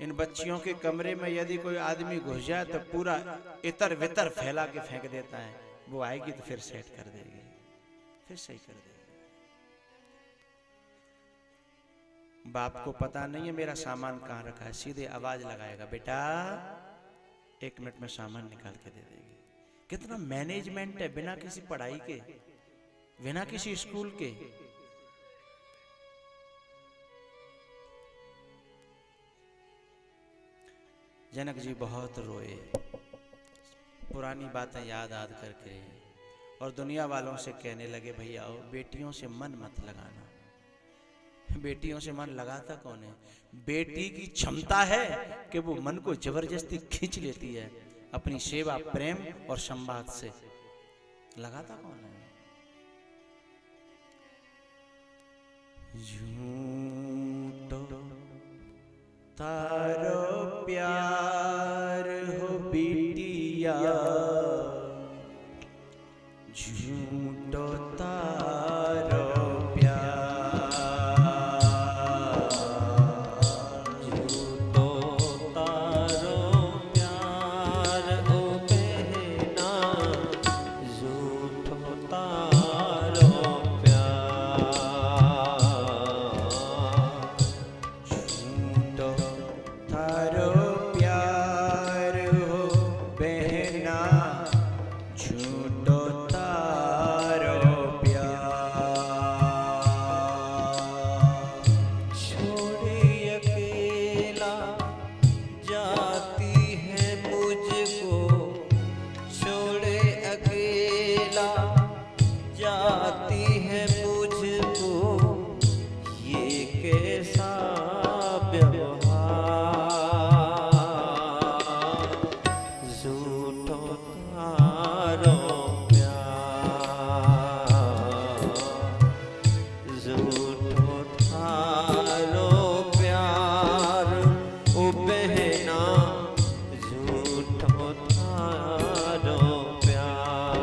इन बच्चियों के कमरे में यदि कोई आदमी घुस जाए तो पूरा इतर वितर फैला के फेंक देता है। वो आएगी तो फिर सेट कर देगी, फिर सही कर देगी। बाप को पता नहीं है मेरा सामान कहाँ रखा है, सीधे आवाज लगाएगा, बेटा 1 मिनट में सामान निकाल के दे देगी। कितना मैनेजमेंट है, बिना किसी पढ़ाई के, बिना किसी स्कूल के। जनक जी बहुत रोए, पुरानी बातें याद याद करके, और दुनिया वालों से कहने लगे, भैया बेटियों से मन मत लगाना। बेटियों से मन लगाता कौन है? बेटी की क्षमता है कि वो मन को जबरदस्ती खींच लेती है अपनी सेवा, प्रेम और संवाद से। लगाता कौन है? यूं तो तारो प्यार हो बिटिया, झूठो तारो प्यार, झूठो तारो प्यार ओ बहना, झूठो तारो प्यार, झूठो तारो प्यार हो बहना, झूठो तारो प्यार, छोड़े अकेला जाती है मुझको, छोड़े अकेला जाती है मुझको, ये कैसा व्यवहार, झूठो तारो प्यार, झूठो तारो प्यार ओ बहना, झूठो तारो प्यार।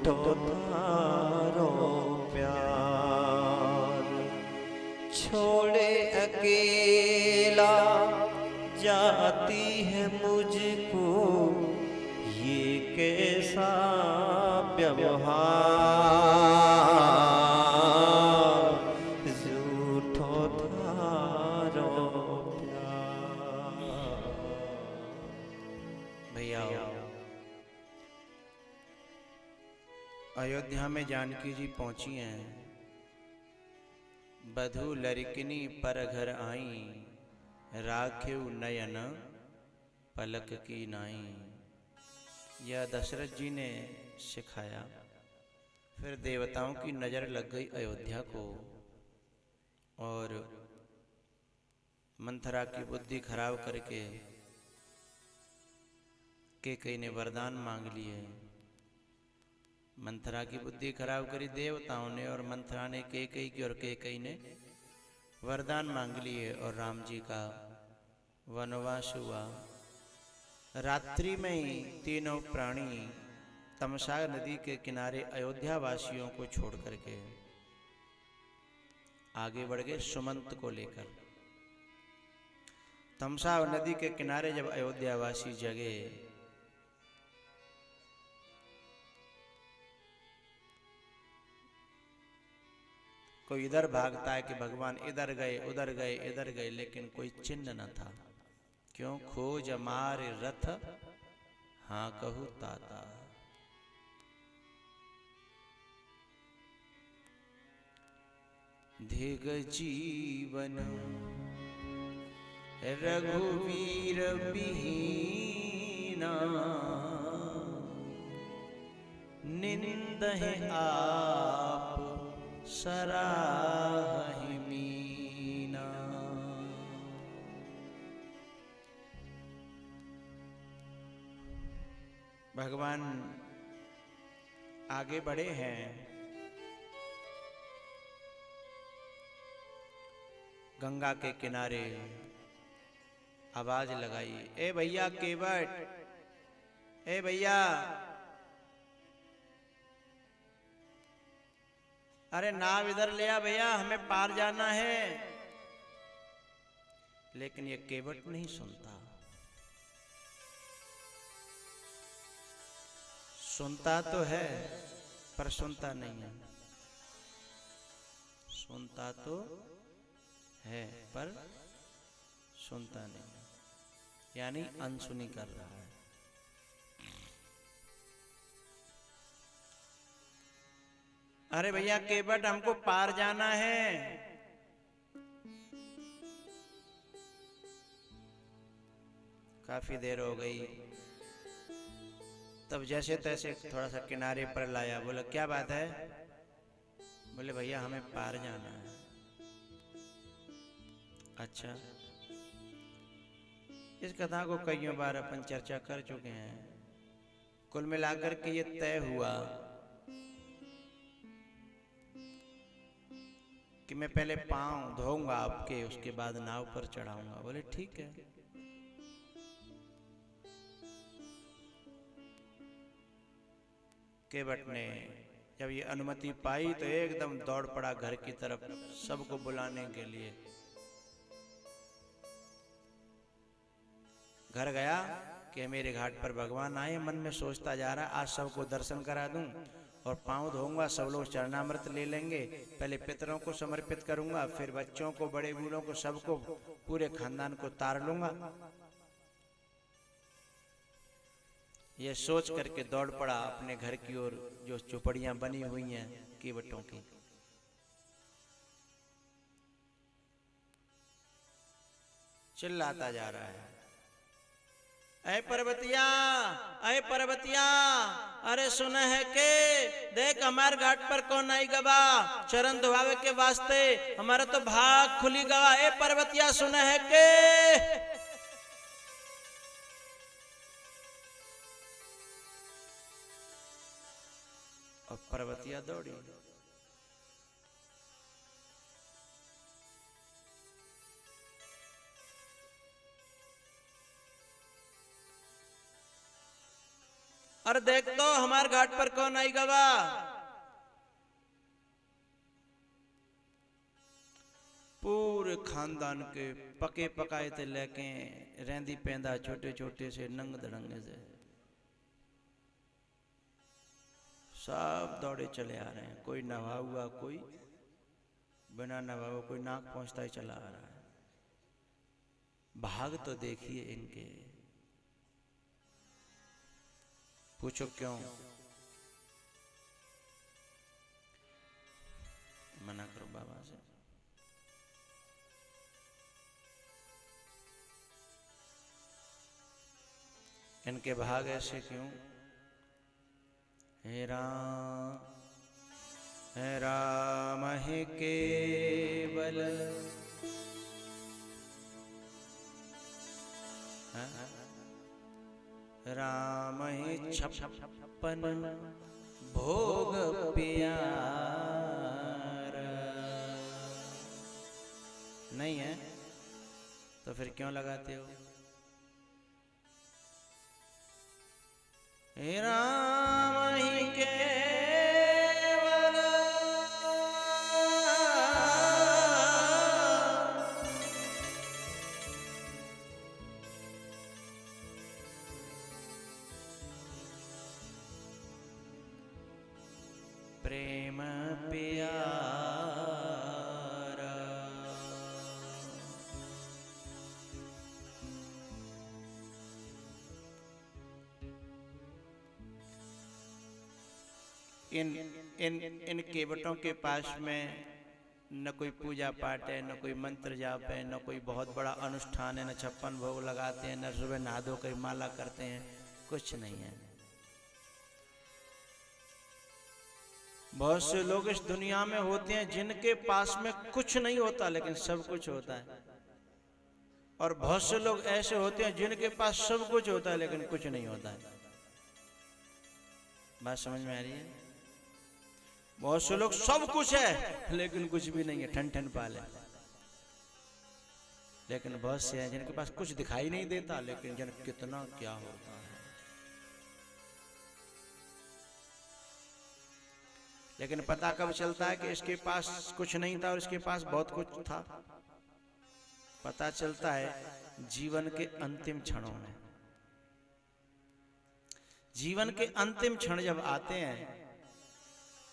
झूठो थारो प्यार, छोड़े अकेला जाती है मुझको ये कैसा व्यवहार, झूठो थारो प्यार। भैया अयोध्या में जानकी जी पहुंची हैं। बधू लड़किनी पर घर आई, राख्यु नयन पलक की नाई। यह दशरथ जी ने सिखाया। फिर देवताओं की नजर लग गई अयोध्या को और मंथरा की बुद्धि खराब करके कैकेयी ने वरदान मांग लिए। मंथरा की बुद्धि खराब करी देवताओं ने और मंथरा ने कैकेयी की और कैकेयी ने वरदान मांग लिए और राम जी का वनवास हुआ। रात्रि में ही तीनों प्राणी तमसा नदी के किनारे अयोध्या वासियों को छोड़ करके आगे बढ़ गए सुमंत को लेकर। तमसा नदी के किनारे जब अयोध्या वासी जगे कोई इधर भागता है कि भगवान इधर गए उधर गए इधर गए, लेकिन कोई चिन्ह न था। क्यों? खोज मारे रथ हाँ कहू ताता। धिग जीवन रघुवीर विहीना, निंदहि आप सराहि मीना। भगवान आगे बढ़े हैं। गंगा के किनारे आवाज लगाई, ए भैया केवट, ए भैया, अरे नाव इधर ले आ भैया, हमें पार जाना है। लेकिन ये केवट नहीं सुनता। सुनता तो है पर सुनता नहीं है। सुनता तो है पर सुनता नहीं है, यानी अनसुनी कर रहा है। अरे भैया केवट, हमको पार जाना है। काफी देर हो गई। तब जैसे तैसे थोड़ा सा किनारे पर लाया। बोला क्या बात है? बोले भैया हमें पार जाना है। अच्छा, इस कथा को कईयों बार अपन चर्चा कर चुके हैं। कुल मिलाकर के ये तय हुआ कि मैं पहले पांव धोऊंगा आपके, उसके बाद नाव पर चढ़ाऊंगा। बोले ठीक है। केवट ने जब ये अनुमति पाई तो एकदम दौड़ पड़ा घर की तरफ सबको बुलाने के लिए। घर गया कि मेरे घाट पर भगवान आए। मन में सोचता जा रहा आज सबको दर्शन करा दूं और पांव धोऊंगा, सब लोग चरणामृत ले लेंगे। पहले पितरों को समर्पित करूंगा, फिर बच्चों को, बड़े बूढ़ों को, सबको, पूरे खानदान को तार लूंगा। ये सोच करके दौड़ पड़ा अपने घर की ओर, जो चौपड़ियां बनी हुई हैं केवटों की। चिल्लाता जा रहा है, अय पर्वतिया, अय पर्वतिया, अरे सुन है के देख हमारे घाट पर कौन आई गवा चरण धोआवे के वास्ते, हमारा तो भाग खुली गवा। ए पर्वतिया सुन है के। और पर्वतिया दौड़ी। अरे देख तो हमारे घाट पर कौन आई गवा। पूरे खानदान के पके पकाए थे लेके रेंदी पेंदा छोटे छोटे से नंग दड़ंगे से सब दौड़े चले आ रहे हैं। कोई नहा हुआ, कोई बिना नहा हुआ, कोई नाक पहुंचता ही चला आ रहा है। भाग तो देखिए इनके। पूछो क्यों? मना करो बाबा से। इनके भाग ऐसे क्यों? हे राम ही केवल राम ही 56 भोग प्यारा। नहीं है तो फिर क्यों लगाते हो? हे राम ही केवल प्रेम प्यारा। इन केवटों के पास में न कोई पूजा पाठ है, न कोई मंत्र जाप है, न कोई बहुत बड़ा अनुष्ठान है, न 56 भोग लगाते हैं, न सुबह नहा धो कर माला करते हैं, कुछ नहीं है। बहुत से लोग इस दुनिया में होते हैं जिनके पास में कुछ नहीं होता लेकिन सब कुछ होता है, और बहुत से लोग ऐसे होते हैं जिनके पास सब कुछ होता है लेकिन कुछ नहीं होता है। बात समझ में आ रही है? बहुत से लोग सब कुछ है लेकिन कुछ भी नहीं है, ठन ठन पाले। लेकिन बहुत से हैं जिनके पास कुछ दिखाई नहीं देता लेकिन जन कितना क्या होता है। लेकिन पता कब चलता है कि इसके पास कुछ नहीं था और इसके पास बहुत कुछ था? पता चलता है जीवन के अंतिम क्षणों में। जीवन के अंतिम क्षण जब आते हैं,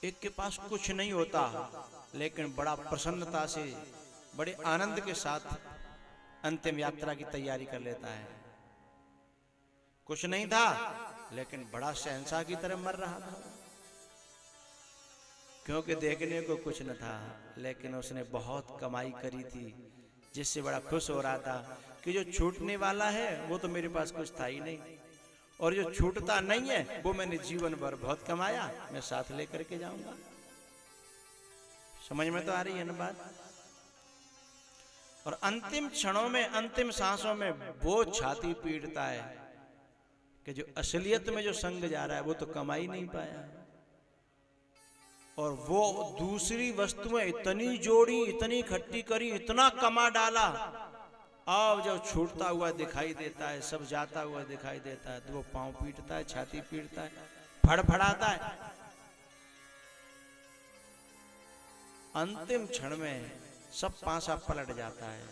एक के पास कुछ नहीं होता लेकिन बड़ा प्रसन्नता से, बड़े आनंद के साथ अंतिम यात्रा की तैयारी कर लेता है। कुछ नहीं था लेकिन बड़ा शहंशाह की तरह मर रहा था, क्योंकि देखने को कुछ न था लेकिन उसने बहुत कमाई करी थी, जिससे बड़ा खुश हो रहा था कि जो छूटने वाला है वो तो मेरे पास कुछ था ही नहीं, और जो छूटता नहीं है वो मैंने जीवन भर बहुत कमाया, मैं साथ लेकर के जाऊंगा। समझ में तो आ रही है ना बात? और अंतिम क्षणों में, अंतिम सांसों में वो छाती पीटता है कि जो असलियत में जो संग जा रहा है वो तो कमा ही नहीं पाया, और वो दूसरी वस्तुएं इतनी जोड़ी, इतनी इकट्ठी करी, इतना कमा डाला, अब जब छूटता हुआ दिखाई देता है, सब जाता हुआ दिखाई देता है, तो वो पांव पीटता है, छाती पीटता है, फड़फड़ाता है। अंतिम क्षण में सब पासा पलट जाता है।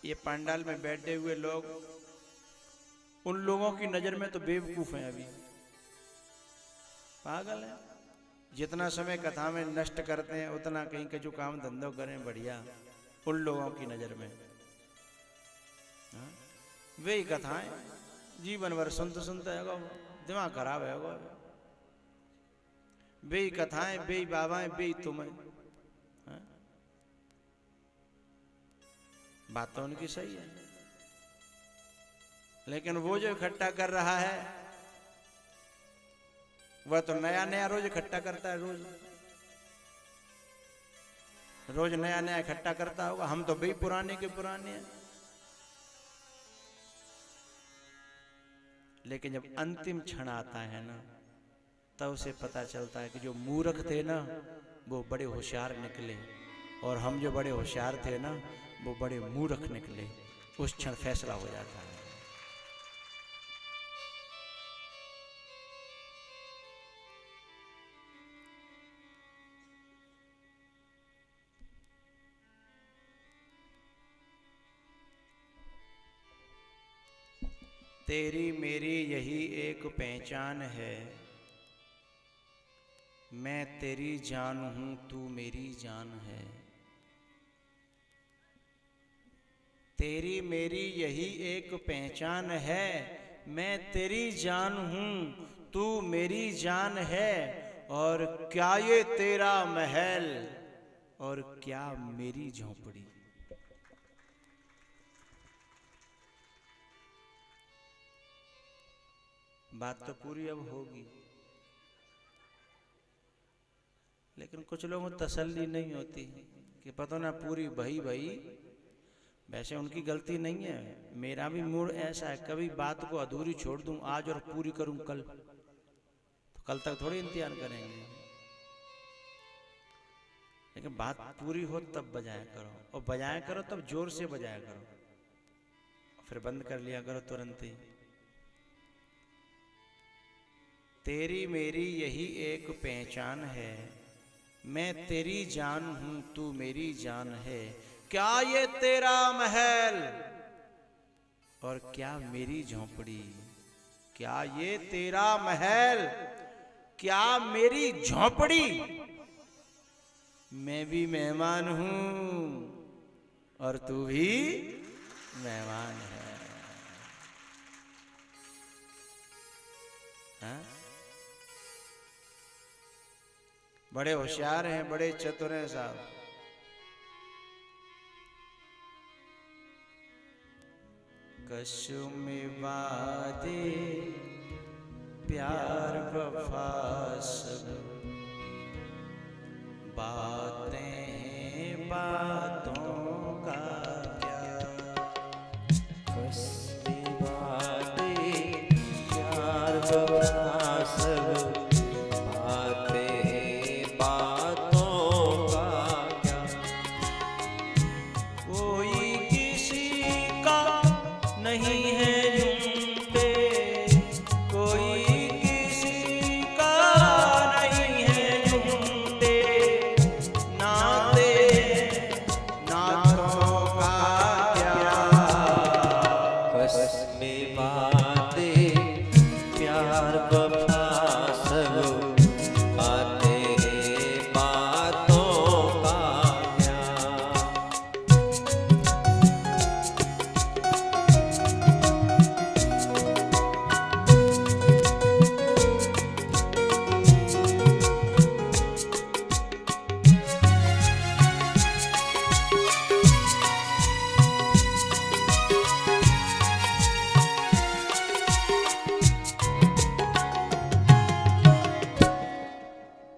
ये पंडाल में बैठे हुए लोग, उन लोगों की नजर में तो बेवकूफ हैं, अभी पागल है। जितना समय कथा में नष्ट करते हैं उतना कहीं के जो काम धंधों करें बढ़िया, उन लोगों की नजर में वे ही कथाएं जीवन भर सुनते सुनते है, दिमाग खराब है। वे ही कथाएं, वे ही बाबाएं, वे ही तुम्हें। बात तो उनकी सही है, लेकिन वो जो इकट्ठा कर रहा है वह तो नया नया रोज इकट्ठा करता है, रोज नया नया इकट्ठा करता होगा। हम तो भी पुराने के पुराने हैं। लेकिन जब अंतिम क्षण आता है ना, तब उसे पता चलता है कि जो मूर्ख थे ना वो बड़े होशियार निकले, और हम जो बड़े होशियार थे ना वो बड़े मूर्ख निकले, उस क्षण फैसला हो जाता है। तेरी मेरी यही एक पहचान है, मैं तेरी जान हूं तू मेरी जान है। तेरी मेरी यही एक पहचान है, मैं तेरी जान हूं तू मेरी जान है। और क्या ये तेरा महल और क्या मेरी झोंपड़ी। बात तो पूरी अब होगी, लेकिन कुछ लोगों को तसल्ली नहीं होती कि पता ना पूरी भई भई। वैसे उनकी गलती नहीं है, मेरा भी मूड ऐसा है, कभी बात को अधूरी छोड़ दूं आज और पूरी करूं कल, तो कल तक थोड़ी इंतजार करेंगे। लेकिन बात पूरी हो तब बजाया करो, और बजाया करो तब जोर से बजाया करो, फिर बंद कर लिया करो तुरंत ही। तेरी मेरी यही एक पहचान है, मैं तेरी जान हूं तू मेरी जान है। क्या ये तेरा महल और क्या मेरी झोंपड़ी। क्या ये तेरा महल क्या मेरी झोंपड़ी। मैं भी मेहमान हूं और तू भी मेहमान है। हाँ? बड़े होशियार हैं, बड़े चतुर हैं साहब। कसम वादे प्यार वफा सब बातें बातों का क्या। कसम वादे प्यार वफा सब बातें बातों का क्या। कोई किसी का नहीं है यूं पे, कोई किसी का नहीं है यूं पे। नाते नातों का क्या। कसम वादे प्यार वफा सब बातें बातों का क्या।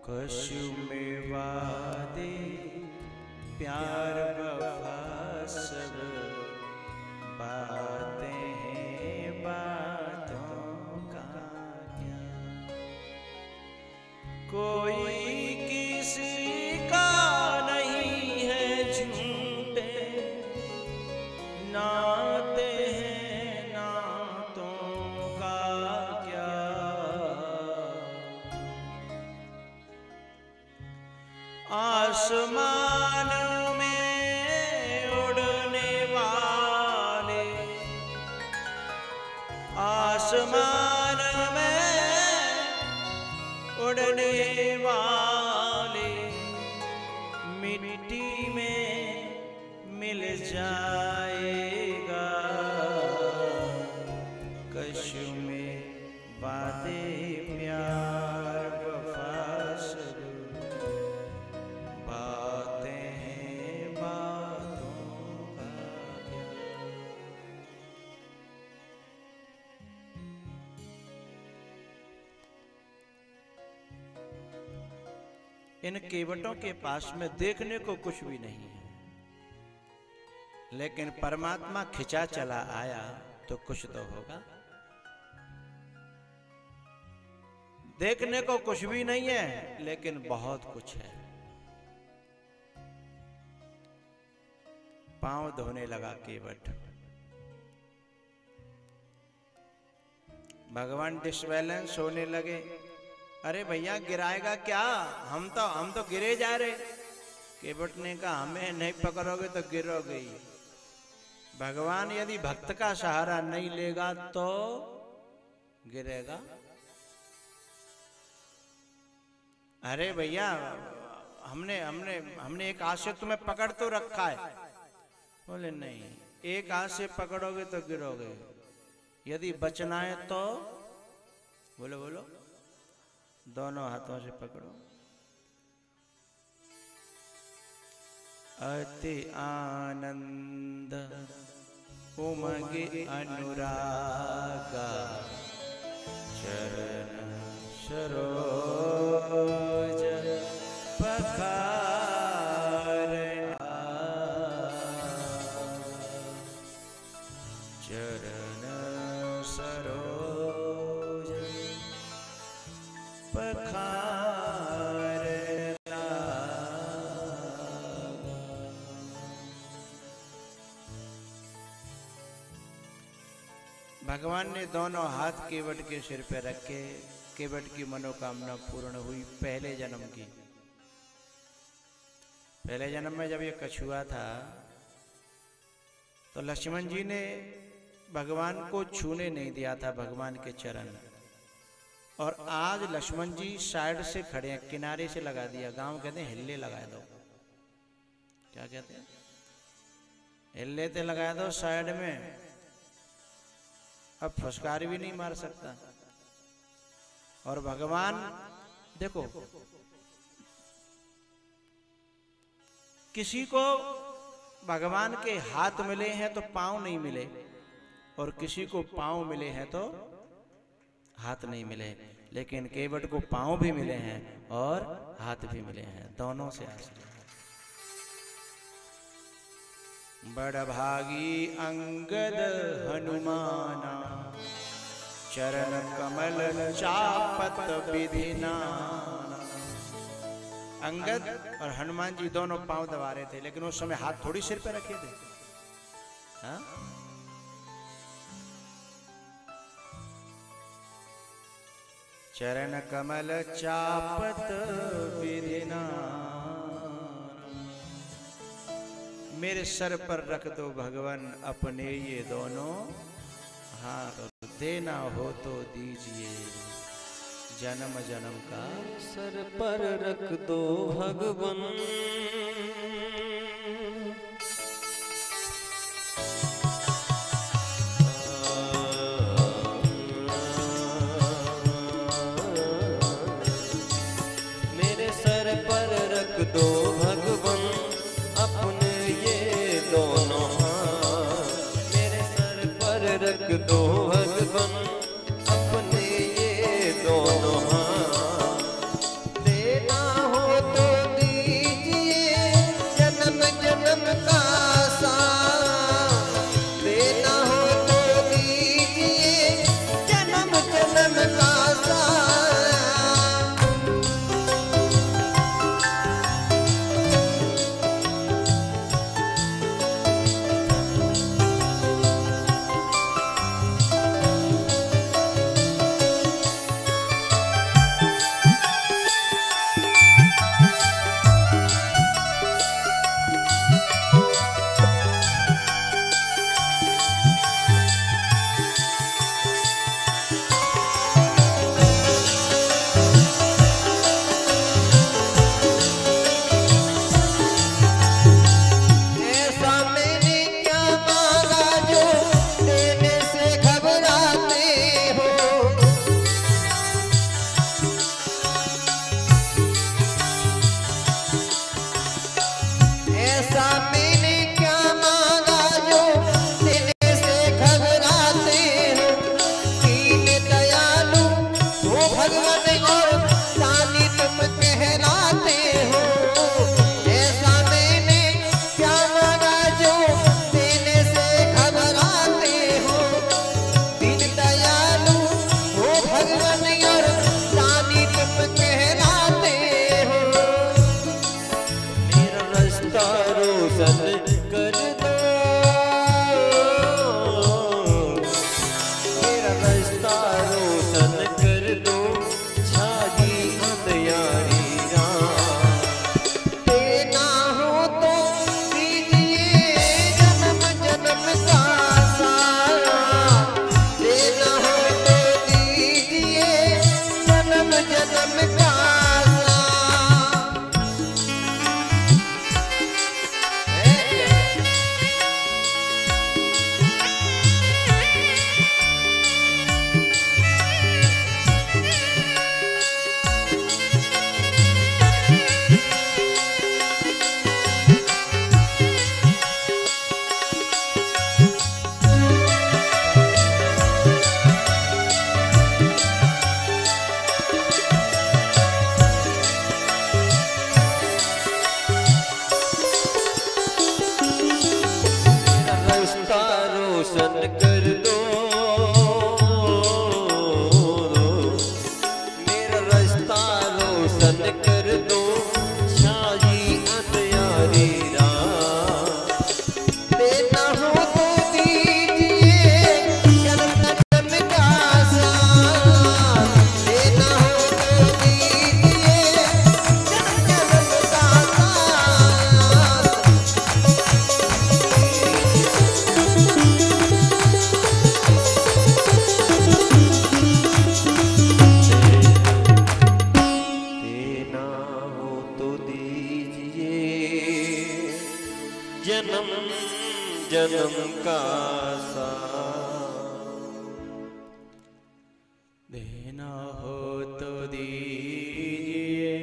कसम वादे प्यार वफा सब बातें हैं बातों का क्या। कोई किसी का नहीं है झूठे, नाते हैं नातों का क्या। आसमान में उड़ने वाले, आसमान में उड़ने वाले मिट्टी में मिल जाएगा। कसम वादे प्यार वफा सब बातें हैं बातों का क्या। इन केवटों के पास में देखने को कुछ भी नहीं है, लेकिन परमात्मा खिंचा चला आया तो कुछ तो होगा। देखने को कुछ भी नहीं है, लेकिन बहुत कुछ है। पांव धोने लगा केवट। भगवान डिसबैलेंस होने लगे। अरे भैया गिराएगा क्या, हम तो गिरे जा रहे। केवट ने कहा हमें नहीं पकड़ोगे तो गिरोगे ही। भगवान यदि भक्त का सहारा नहीं लेगा तो गिरेगा। अरे भैया हमने एक हाथ से तुम्हें पकड़ तो रखा है। बोले नहीं, एक हाथ से पकड़ोगे तो गिरोगे, यदि बचना है तो बोलो बोलो दोनों हाथों से पकड़ो। अति आनंद उमगे अनुरागा चरण सरोज पखारे चरण सरोज पखारे। भगवान ने दोनों हाथ केवट के सिर पे रखे। केवट की मनोकामना पूर्ण हुई पहले जन्म की। पहले जन्म में जब ये कछुआ था तो लक्ष्मण जी ने भगवान को छूने नहीं दिया था भगवान के चरण। और आज लक्ष्मण जी साइड से खड़े हैं, किनारे से लगा दिया। गांव कहते हैं हिल्ले लगा दो। क्या कहते हैं? हिल्ले ते लगा दो साइड में। अब फुसकार भी नहीं मार सकता। और भगवान देखो, किसी को भगवान के हाथ मिले हैं तो पांव नहीं मिले, और किसी को पांव मिले हैं तो हाथ नहीं मिले। लेकिन केवट को पांव भी मिले हैं और हाथ भी मिले हैं, दोनों से आश्रय है। बड़भागी अंगद हनुमाना चरण कमल चापत विधिना। अंगद और हनुमान जी दोनों पांव दबा रहे थे, लेकिन उस समय हाथ थोड़ी सिर पे रखे थे। हाँ? चरण कमल चापत विधिना। मेरे सर पर रख दो भगवान अपने ये दोनों हाथ, देना हो तो दीजिए जन्म जन्म का। सर पर रख दो भगवन मेरे सर पर रख दो भगवन अपने ये दोनों हाथ। मेरे सर पर रख दो भगवन अपने ये दोनों हाथ। देना हो तो दीजिए जन्म जन्म का साथ। देना हो तो दीजिए जन्म जन्म का साथ। कर दो, मेरा रास्ता रोशन कर दो, छाई अंधियारी रात। देना हो तो दीजिए जन्म जन्म का साथ, देना हो तो दीजिए जन्म जन्म का साथ। देना हो तो दीजिए जन्म जन्म का साथ। देना हो तो दीजिए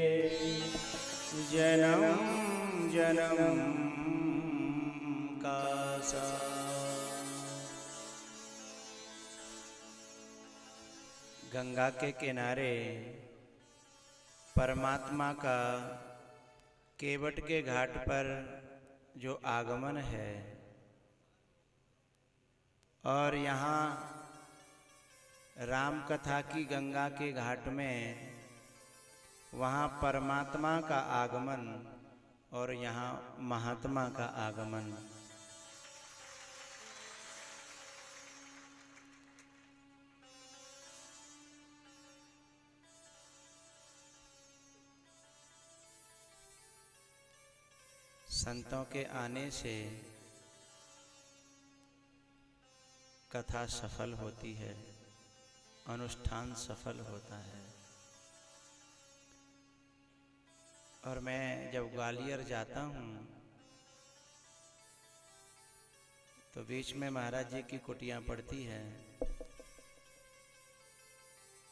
जन्म जन्म का साथ। गंगा के किनारे परमात्मा का केवट के घाट पर जो आगमन है, और यहाँ राम कथा की गंगा के घाट में वहाँ परमात्मा का आगमन और यहाँ महात्मा का आगमन। संतों के आने से कथा सफल होती है, अनुष्ठान सफल होता है। और मैं जब ग्वालियर जाता हूँ तो बीच में महाराज जी की कुटिया पड़ती है,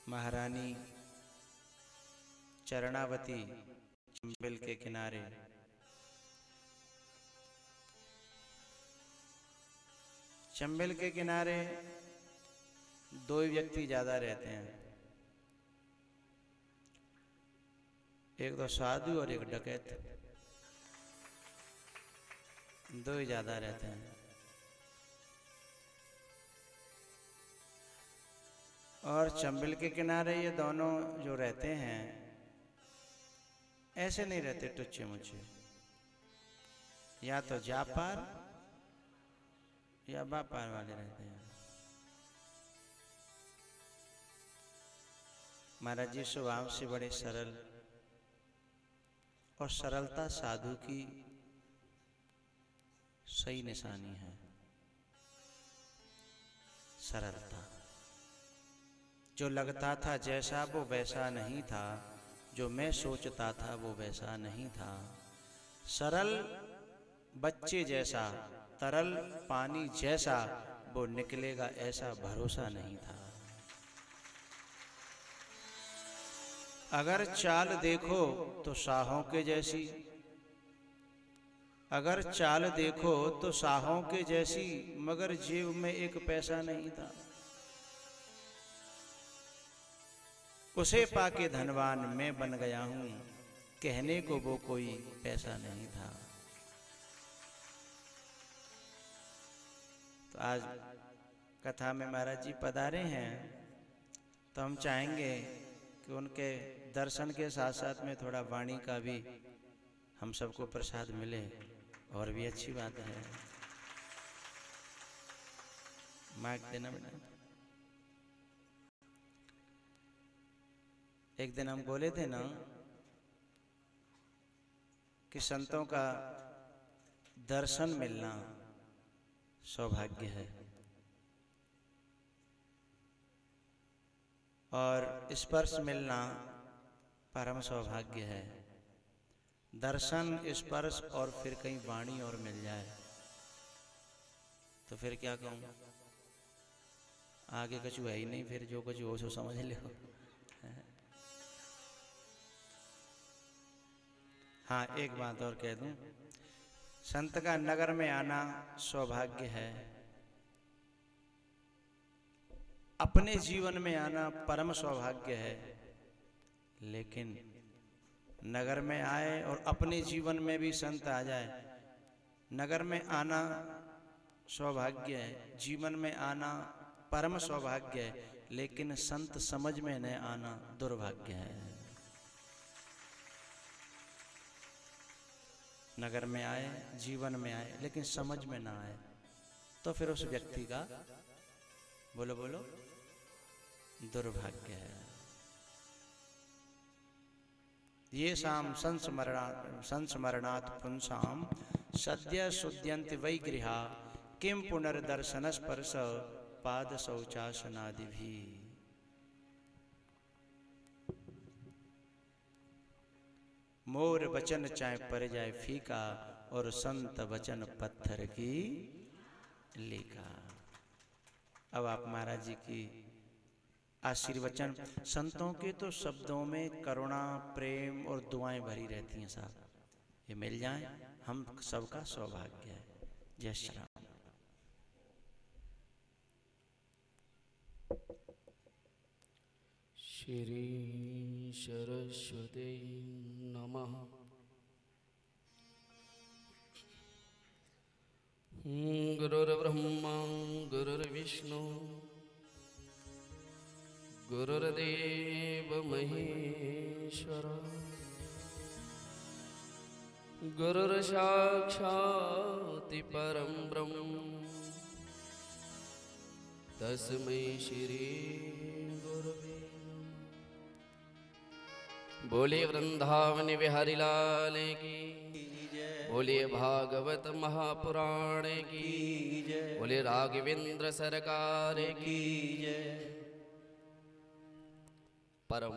महारानी चरणावती चंबल के किनारे। चंबल के किनारे दो ही व्यक्ति ज्यादा रहते हैं, एक तो साधु और एक डकैत, दो ही ज्यादा रहते हैं। और चंबल के किनारे ये दोनों जो रहते हैं ऐसे नहीं रहते टुच्चे मुच्चे, या तो जापार या बापार वाले रहते हैं। महाराज जी स्वभाव से बड़े सरल, और सरलता साधु की सही निशानी है। सरलता, जो लगता था जैसा वो वैसा नहीं था, जो मैं सोचता था वो वैसा नहीं था। सरल बच्चे जैसा, तरल पानी जैसा, वो निकलेगा ऐसा भरोसा नहीं था। अगर चाल देखो तो शाहों के जैसी, अगर चाल देखो तो शाहों के जैसी, मगर जेब में एक पैसा नहीं था। उसे पाके धनवान मैं बन गया हूं, कहने को वो कोई पैसा नहीं था। तो आज कथा में महाराज जी पधारे हैं, तो हम चाहेंगे कि उनके दर्शन के साथ साथ में थोड़ा वाणी का भी हम सबको प्रसाद मिले, और भी अच्छी बात है। माइक देना बेटा। एक दिन हम बोले थे ना कि संतों का दर्शन मिलना सौभाग्य है, और स्पर्श मिलना परम सौभाग्य है। दर्शन, स्पर्श और फिर कहीं वाणी और मिल जाए तो फिर क्या कहूँ, आगे कुछ है ही नहीं, फिर जो कुछ हो सो समझ लो। हाँ, एक बात और कह दूं, संत का नगर में आना सौभाग्य है, अपने जीवन में आना परम सौभाग्य है। लेकिन नगर में आए और अपने जीवन में भी संत आ जाए, नगर में आना सौभाग्य है, जीवन में आना परम सौभाग्य है, लेकिन संत समझ में न आना दुर्भाग्य है। नगर में आए, जीवन में आए, लेकिन समझ में ना आए तो फिर उस व्यक्ति का बोलो बोलो दुर्भाग्य है। ये शाम संस्मरणात् पुंसाम सद्य शुद्ध्यन्ति वै गृहा किम पुनर्दर्शन स्पर्श पाद शौचासनादि भी। मोर वचन चाहे पर जाए फीका और संत वचन पत्थर की लेका। अब आप महाराज जी की आशीर्वचन, संतों के तो शब्दों में करुणा, प्रेम और दुआएं भरी रहती हैं साहब, ये मिल जाए हम सबका सौभाग्य है। जय श्री राम। श्री सरस्वती नमः। गुरुर्ब्रह्मा गुरुर्विष्णु गुरुर्देव महेश्वर गुरुर्साक्षात् परं ब्रह्म तस्मै श्री गुरुवे। बोले वृंदावन बिहारी लाल की, बोले भागवत महापुराण की, बोले राघवेंद्र सरकार की जय। परम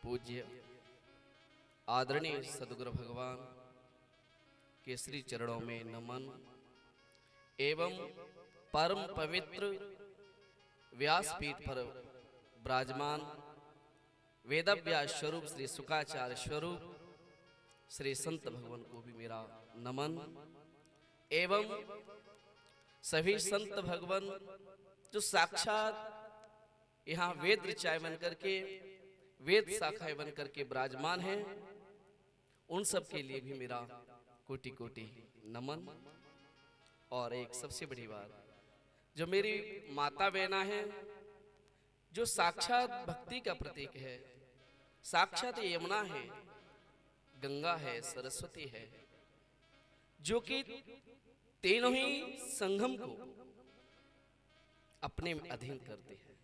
पूज्य आदरणीय सद्गुरु भगवान के श्री चरणों में नमन एवं परम पवित्र व्यासपीठ पर विराजमान वेदव्यास स्वरूप श्री शुकाचार्य स्वरूप श्री संत भगवान को भी मेरा नमन एवं सभी संत भगवान जो साक्षात यहाँ वेद ऋचाएं बन करके वेद शाखाएं बन करके विराजमान हैं, उन सब के लिए भी मेरा कोटि कोटि नमन। और एक सबसे बड़ी बात, जो मेरी माता बहना है, जो साक्षात भक्ति का प्रतीक है, साक्षात यमुना है, गंगा है, सरस्वती है, जो कि तीनों ही संगम को अपने में अधीन करते हैं,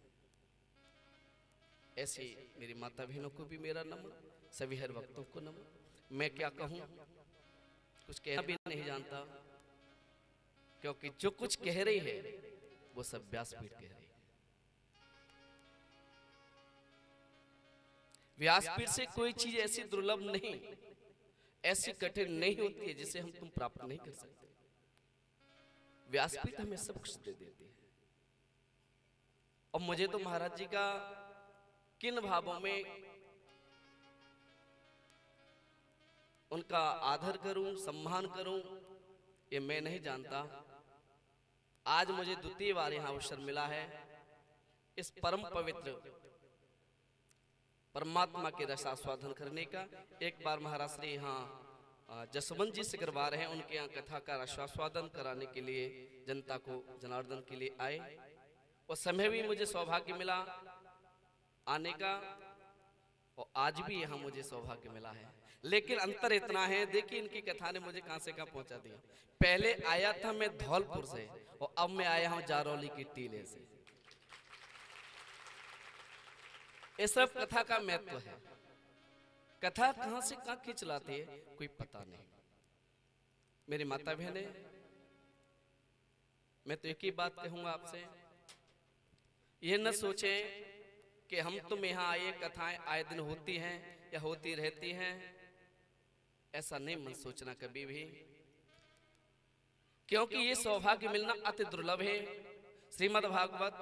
ऐसे मेरी माता बहनों को भी मेरा नमन, सभी हर भक्तों को नमन। मैं क्या कहूं, कुछ कहना भी नहीं जानता, क्योंकि जो कुछ कह रही है वो सब व्यासपीठ कह रही है। व्यासपीठ से कोई चीज ऐसी दुर्लभ नहीं, ऐसी कठिन नहीं होती है जिसे हम तुम प्राप्त नहीं कर सकते। व्यासपीठ हमें सब कुछ दे देती है। और मुझे तो महाराज जी का किन भावों में उनका आदर करूं, सम्मान करूं, ये मैं नहीं जानता। आज मुझे द्वितीय बार यहां अवसर मिला है इस परम पवित्र परमात्मा के रसास्वादन करने का। एक बार महाराज श्री यहाँ जसवंत जी से करवा रहे हैं, उनके यहाँ कथा का रसास्वादन कराने के लिए जनता को जनार्दन के लिए आए। और समय भी मुझे सौभाग्य मिला आने का, और आज भी यहाँ मुझे सौभाग्य मिला है। लेकिन अंतर इतना है, देखिए इनकी कथा ने मुझे कहां से कहां पहुंचा दिया। पहले आया था मैं धौलपुर से और अब मैं आया हूं जारौली की टीले से। ये सब कथा का महत्व है। कथा कहां से कहां खींच लाती है कोई पता नहीं। मेरी माता बहने, मैं तो एक ही बात कहूंगा आपसे, ये न सोचें कि हम तुम यहाँ आए, कथाएं आए दिन होती हैं या होती रहती हैं, ऐसा नहीं मन सोचना कभी भी, क्योंकि ये सौभाग्य मिलना अति दुर्लभ है। श्रीमद् भागवत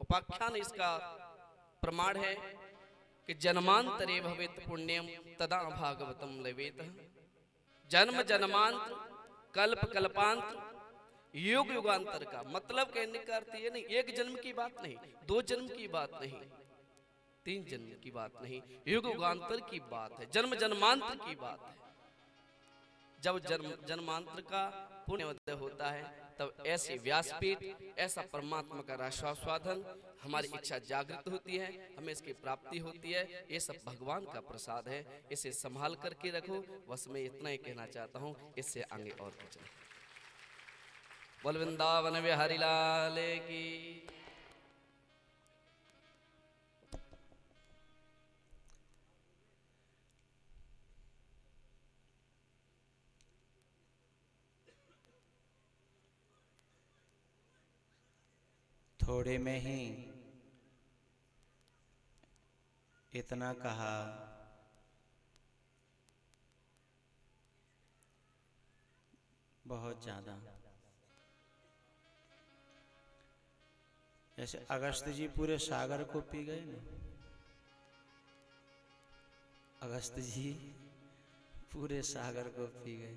उपाख्यान इसका प्रमाण है कि जन्मांतरे भवेत पुण्यम तदा भागवतम लवेत। जन्म जन्मांतर, कल्प कल्पांतर, युग युगांतर का मतलब कहने का अर्थ ये नहीं, एक जन्म की बात नहीं, दो जन्म की बात नहीं, तीन जन्म की बात नहीं, युग युगांतर की बात है, जन्म जन्मांतर की बात है। जब जन्मांतर का पुण्य उदय होता है तब ऐसी व्यासपीठ, ऐसा परमात्मा का रसास्वादन, हमारी इच्छा जागृत होती है, हमें इसकी प्राप्ति होती है। ये सब भगवान का प्रसाद है, इसे संभाल करके रखो। बस मैं इतना ही कहना चाहता हूँ, इससे आगे और कुछ नहीं। बोल वृंदावन बिहारी लाल की। थोड़े में ही इतना कहा, बहुत ज्यादा। जैसे अगस्त जी पूरे सागर को पी गए ना, अगस्त जी पूरे सागर को पी गए।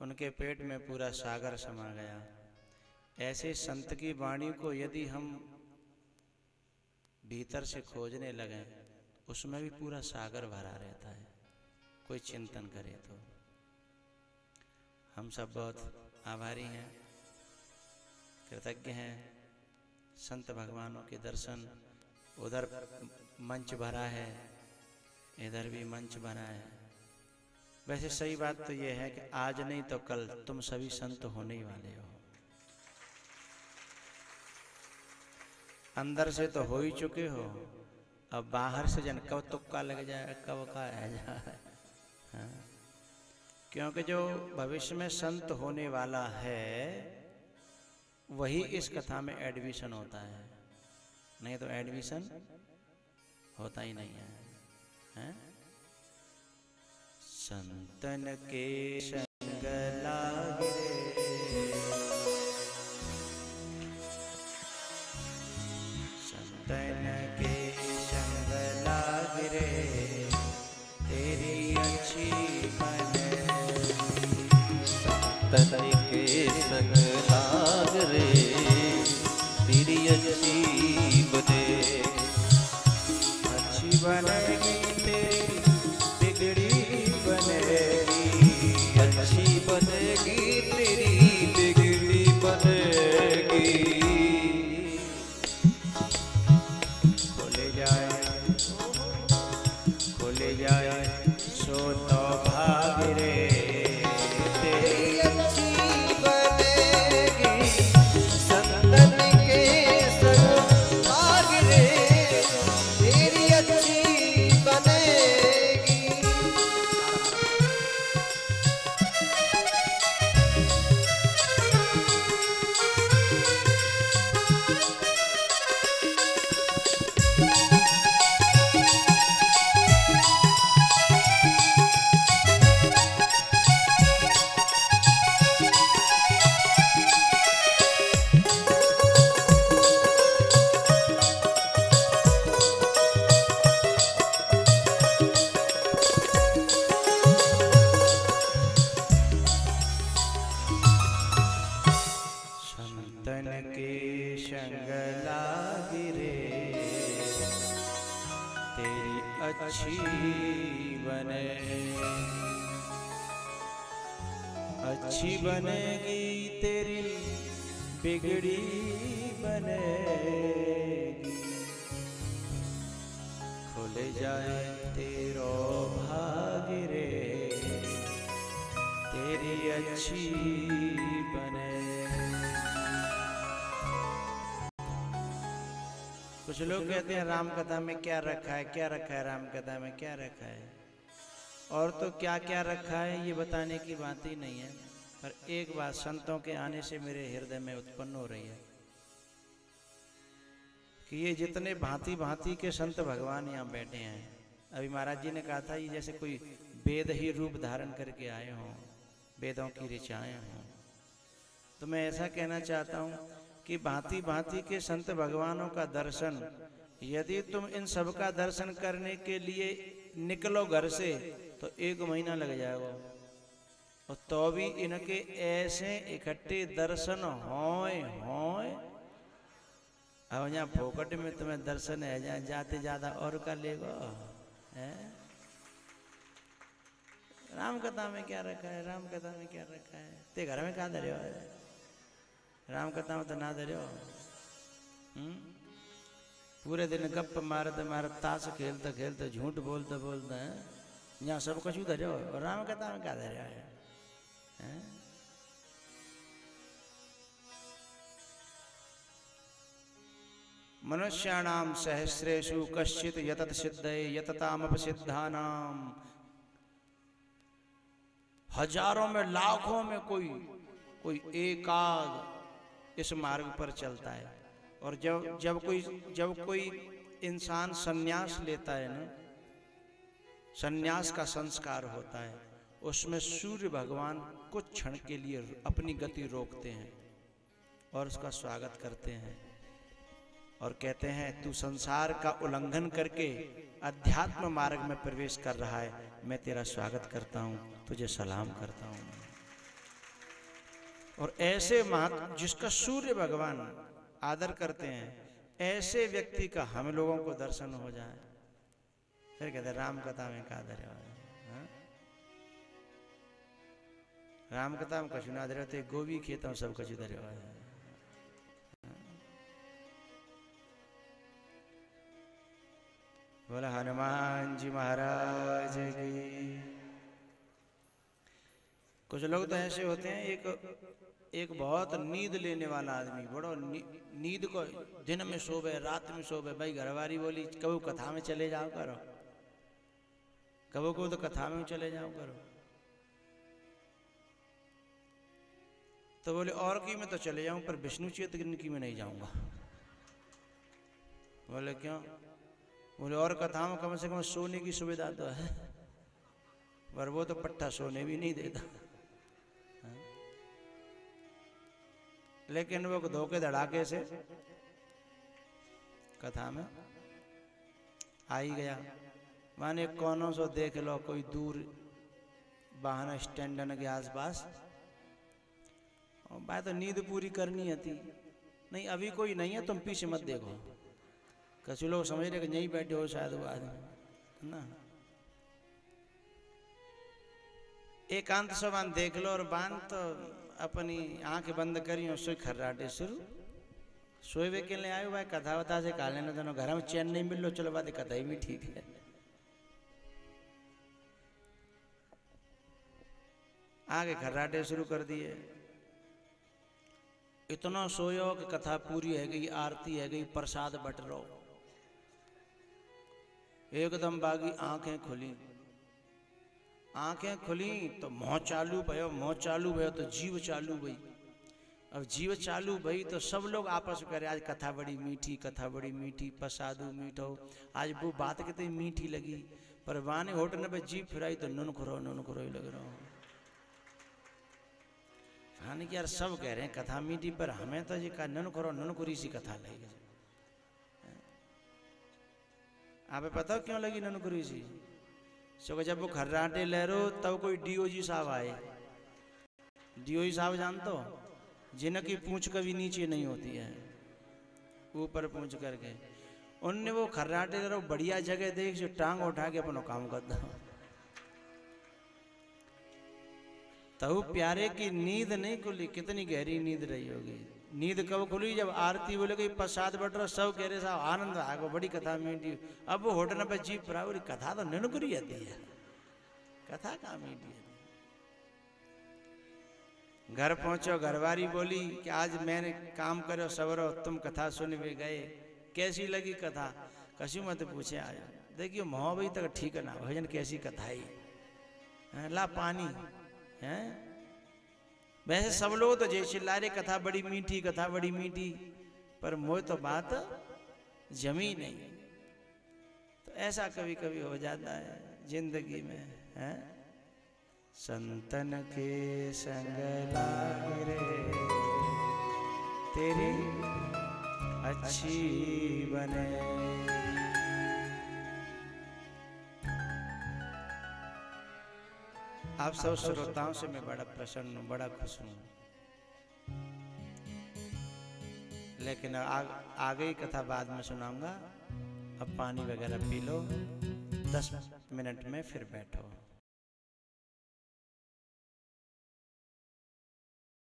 उनके पेट में पूरा सागर समा गया। ऐसे संत की वाणी को यदि हम भीतर से खोजने लगे, उसमें भी पूरा सागर भरा रहता है, कोई चिंतन करे तो। हम सब बहुत आभारी हैं, कृतज्ञ हैं। संत भगवानों के दर्शन, उधर मंच भरा है, इधर भी मंच भरा है। वैसे सही बात तो यह है कि आज नहीं तो कल तुम सभी संत होने ही वाले हो। अंदर से तो हो ही चुके हो, अब बाहर से जन कब तुक्का लग जाए, कब का आ जाए। हाँ? क्योंकि जो भविष्य में संत होने वाला है वही इस कथा में एडमिशन होता है, नहीं तो एडमिशन होता ही नहीं है, है? संतन के संग लागे, संतन के संग लागे, तेरी अच्छी संतन के संग लाग रे, तेरी अच्छी बने, अच्छी बनेगी तेरी बिगड़ी बनेगी, अच्छी बनेगी तेरी बिगड़ी बनेगी। खोले जाए सो तो भाग रे, तेरी अच्छी बनेगी, संतन के संग लाग रे, तेरी अच्छी बनेगी। संतन के संग लागे रे, तेरी अच्छी बने, अच्छी बनेगी तेरी बिगड़ी बनेगी। खोले जाए तेरो भाग रे, तेरी अच्छी बने। कुछ लोग कहते हैं राम कथा में क्या रखा है, क्या रखा है, राम कथा में क्या रखा है, और तो क्या क्या रखा है ये बताने की बात ही नहीं है। पर एक बात संतों के आने से मेरे हृदय में उत्पन्न हो रही है कि ये जितने भांति भांति के संत भगवान यहाँ बैठे हैं, अभी महाराज जी ने कहा था ये जैसे कोई वेद ही रूप धारण करके आए हों, वेदों की ऋचाएं हों। तो मैं ऐसा कहना चाहता हूँ कि भांति भांति के संत भगवानों का दर्शन, यदि तुम इन सब का दर्शन करने के लिए निकलो घर से तो 1 महीना लग जाएगा, और तो भी इनके ऐसे इकट्ठे दर्शन होए। अब यहाँ फोकट में तुम्हें दर्शन है, जाते ज्यादा और का लेगो है। राम कथा में क्या रखा है, राम कथा में क्या रखा है, ते घर में कहा धर्यो है, राम कथा में तो ना धर्यो। पूरे दिन गप मारते मारते ताश खेलते खेलते झूठ बोलते बोलते हैं, यहाँ सब कुछ धर्यो और राम कथा में क्या धर्यो है? मनुष्याणाम सहस्रेषु कश्चित् यतत सिद्धये यततामपसिद्धानाम। हजारों में लाखों में कोई एकाध इस मार्ग पर चलता है। और जब कोई इंसान संन्यास लेता है ना, संन्यास का संस्कार होता है, उसमें सूर्य भगवान कुछ क्षण के लिए अपनी गति रोकते हैं और उसका स्वागत करते हैं और कहते हैं तू संसार का उल्लंघन करके अध्यात्म मार्ग में प्रवेश कर रहा है, मैं तेरा स्वागत करता हूं, तुझे सलाम करता हूं। और ऐसे जिसका सूर्य भगवान आदर करते हैं, ऐसे व्यक्ति का हम लोगों को दर्शन हो जाए, फिर कहते राम कथा में का धर्यो है? राम कथा में कछु ना धर्यो, गोभी खेतों सब कछु धर्यो है। बोला हनुमान जी महाराज की। कुछ लोग तो ऐसे होते हैं, एक बहुत नींद लेने वाला आदमी, बड़ो नींद को दिन में सोवे रात में सोवे। भाई घरवारी बोली कबो कथा में चले जाओ करो, कबो को तो कथा में चले जाओ करो। तो बोले और की में तो चले जाऊं, पर विष्णु चेतन की में नहीं जाऊंगा। बोले क्यों? बोले और कथा में कम से कम सोने की सुविधा तो है, पर वो तो पट्टा सोने भी नहीं देता। लेकिन वो धोखे धड़ाके से कथा में आ ही गया। माने कौनों सो देख लो कोई दूर वाहन स्टैंड के आसपास, और बात तो नींद पूरी करनी है थी। नहीं अभी कोई नहीं है, तुम पीछे मत देखो। कछु लोग समझ रहे कि यहीं बैठे हो शायद वो आदमी ना। एकांत सवान देख लो और बांध तो अपनी आंखें बंद करी और सोई खर्राटे शुरू। सोए के लिए आयो भाई कथा वथा से काले न दोनों घर में चैन नहीं मिल लो, चलो बात कथा ही भी ठीक है। आगे खर्राटे शुरू कर दिए। इतना सोयो कि कथा पूरी है गई, आरती है गई, प्रसाद बट रो। एकदम बागी आंखें खुली, आंखें खुली तो मोह चालू भयो तो जीव चालू भई। अब जीव चालू भई तो सब लोग आपस में करे आज कथा बड़ी मीठी, कथा बड़ी मीठी, प्रसादू मीठो। आज वो बात कितनी मीठी लगी, पर वाने होटल पे जीव फिराई तो नुन खुरो ही लग रहा हूँ। हाँ कि यार सब कह रहे हैं कथा मीठी, पर हमें तो ये का नुन खुरी सी कथा लगी। आप पता क्यों लगी ननकुरी सी? सो जब वो खर्राटे लहरो तब कोई डीओजी साहब आए। डीओजी साहब जानते हो, जिनकी पूंछ कभी नीचे नहीं होती है, ऊपर पूंछ करके। उनने वो खर्राटे लहरो बढ़िया जगह देख जो टांग उठा के अपना काम कर दो। तब प्यारे की नींद नहीं खुली, कितनी गहरी नींद रही होगी। नींद कब खुली? जब आरती बोले गई प्रसाद बट रहा, सब कह रहे साहब आनंद आ गया, बड़ी कथा मीठी। अब वो होटल पे जीप पर कथा तो ननकुरी आती है, कथा कहाँ मीठी है। घर पहुंचो, घरवारी बोली कि आज मैंने काम करो सवरो, तुम कथा सुन भी गए, कैसी लगी कथा? कसी मत पूछे। आज देखियो मोह भाई तक ठीक ना भजन कैसी कथा ही ला पानी है। वैसे सब लोग तो जय चिल्ला रहे कथा बड़ी मीठी, कथा बड़ी मीठी, पर मोह तो बात जमी नहीं। तो ऐसा कभी कभी हो जाता है जिंदगी में है। संतन के संग लाग रे तेरी अच्छी बने। आप सब श्रोताओं से मैं बड़ा प्रसन्न हूँ, बड़ा खुश हूँ। लेकिन आगे ही कथा बाद में सुनाऊंगा। अब पानी वगैरह पी लो, 10 मिनट में फिर बैठो।